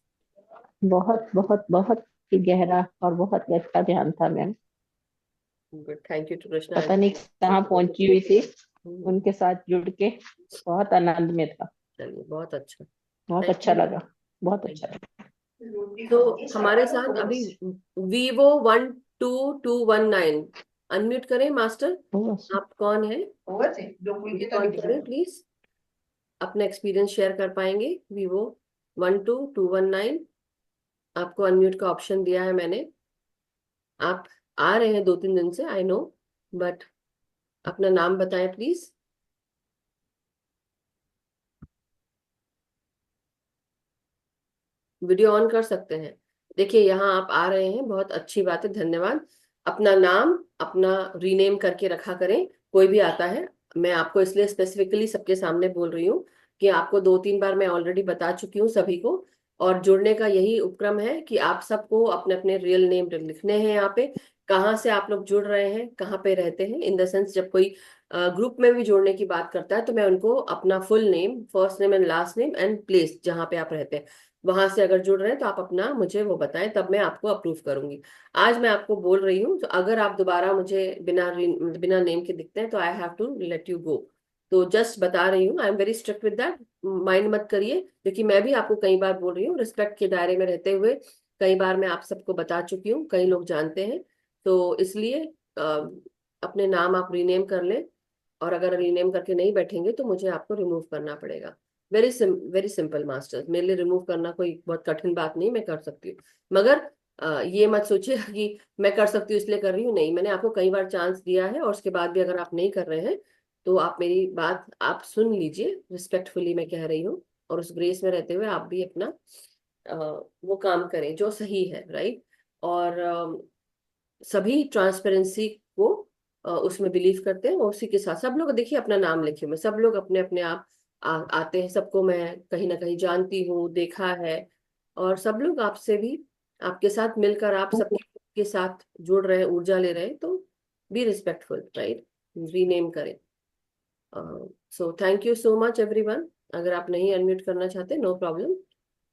F: बहुत बहुत बहुत ही गहरा और बहुत अच्छा ध्यान था ma'am.
A: Good, thank you to Krishna
F: पता नहीं कहाँ पहुंची हुई थी,
A: आंटी।
F: उनके साथ जुड़ के बहुत आनंद में था।
A: चलिए, बहुत अच्छा,
F: बहुत
A: थैंक
F: अच्छा
A: यू।
F: लगा, बहुत अच्छा लगा।
A: तो हमारे साथ अभी Vivo 12219 अनम्यूट करें मास्टर।
F: बस।
A: आप कौन है? कौन करें प्लीज, अपना एक्सपीरियंस शेयर कर पाएंगे? Vivo 12219, आपको अनम्यूट का ऑप्शन दिया है मैंने। आप आ रहे हैं 2-3 दिन से, आई नो, बट अपना नाम बताएं प्लीज। वीडियो ऑन कर सकते हैं। देखिए यहाँ आप आ रहे हैं, बहुत अच्छी बात है, धन्यवाद। अपना नाम अपना रीनेम करके रखा करें, कोई भी आता है। मैं आपको इसलिए स्पेसिफिकली सबके सामने बोल रही हूँ कि आपको 2-3 बार मैं ऑलरेडी बता चुकी हूँ सभी को। और जुड़ने का यही उपक्रम है कि आप सबको अपने अपने रियल नेम लिखने हैं यहाँ पे, कहाँ से आप लोग जुड़ रहे हैं, कहाँ पे रहते हैं, इन द सेंस जब कोई ग्रुप में भी जोड़ने की बात करता है तो मैं उनको अपना full name, first name and last name and place जहाँ पे आप रहते हैं, वहां से अगर जुड़ रहे हैं तो आप अपना मुझे वो बताएं, तब मैं आपको अप्रूव करूंगी। आज मैं आपको बोल रही हूँ, तो अगर आप दोबारा मुझे बिना नेम के दिखते हैं तो I have to let you go. तो जस्ट बता रही हूँ, I am very strict with that, mind मत करिए, क्योंकि मैं भी आपको कई बार बोल रही हूँ, रिस्पेक्ट के दायरे में रहते हुए कई बार मैं आप सबको बता चुकी हूँ, कई लोग जानते हैं। तो इसलिए अपने नाम आप रीनेम कर लें, और अगर रीनेम करके नहीं बैठेंगे तो मुझे आपको रिमूव करना पड़ेगा। वेरी सिंपल मास्टर्स, मेरे लिए रिमूव करना कोई बहुत कठिन बात नहीं, मैं कर सकती हूँ। मगर ये मत सोचिए कि मैं कर सकती हूँ इसलिए कर रही हूँ, नहीं, मैंने आपको कई बार चांस दिया है, और उसके बाद भी अगर आप नहीं कर रहे हैं तो आप मेरी बात आप सुन लीजिए, रिस्पेक्टफुली मैं कह रही हूँ, और उस ग्रेस में रहते हुए आप भी अपना अ, वो काम करें जो सही है, राइट? और सभी ट्रांसपेरेंसी को उसमें बिलीव करते हैं, और उसी के साथ सब लोग देखिए अपना नाम लिखे हुए, सब लोग अपने अपने आप आते हैं, सबको मैं कहीं ना कहीं जानती हूँ, देखा है। और सब लोग आपसे भी, आपके साथ मिलकर आप सबके के साथ जुड़ रहे हैं, ऊर्जा ले रहे हैं, तो बी रिस्पेक्टफुल, राइट? रीनेम करें। सो thank you so much everyone. अगर आप नहीं अनम्यूट करना चाहते, नो प्रॉब्लम,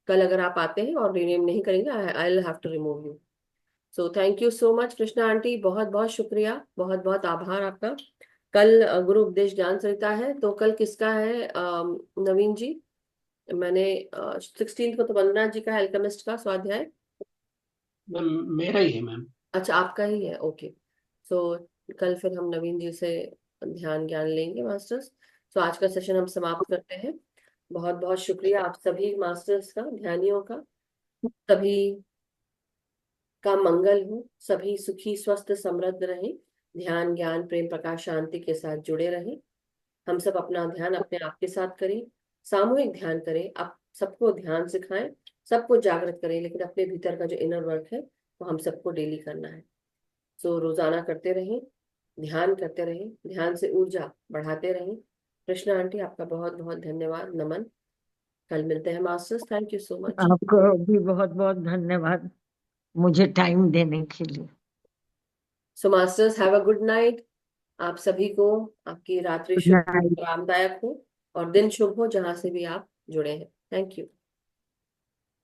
A: कल अगर आप आते हैं और रीनेम नहीं करेंगे, I will have to remove you. So thank you so much Krishna aunty, बहुत बहुत शुक्रिया, बहुत बहुत आभार आपका। कल गुरु उपदेश ज्ञान सरिता है, तो कल किसका है नवीन जी? मैंने 16 को तो वंदना जी का है, अल्केमिस्ट का स्वाध्याय।
G: मैम मेरा ही है मैम।
A: अच्छा, आपका ही है, ओके। सो कल फिर हम नवीन जी से ध्यान ज्ञान लेंगे मास्टर्स। तो आज का सेशन हम समाप्त करते हैं। बहुत बहुत शुक्रिया आप सभी मास्टर्स का, ध्यानियों का। सभी का मंगल हो, सभी सुखी स्वस्थ समृद्ध रहें। ध्यान, ज्ञान, प्रेम, प्रकाश, शांति के साथ जुड़े रहें। हम सब अपना ध्यान अपने आप के साथ करें, सामूहिक ध्यान करें, आप सबको ध्यान सिखाएं, सबको जागृत करें, लेकिन अपने भीतर का जो इनर वर्क है वो हम सबको डेली करना है। सो रोजाना करते रहें, ध्यान करते रहें, ध्यान से ऊर्जा बढ़ाते रहें। कृष्णा आंटी, आपका बहुत बहुत धन्यवाद, नमन। कल मिलते हैं masters. Thank you so much.
B: आपको भी बहुत बहुत धन्यवाद मुझे टाइम देने के लिए।
A: सो masters, have a good night. आप सभी को आपकी रात्रि
B: गुड
A: शुभ,
B: नाइट।
A: आरामदायक हो और दिन शुभ हो, जहां से भी आप जुड़े हैं। Thank you.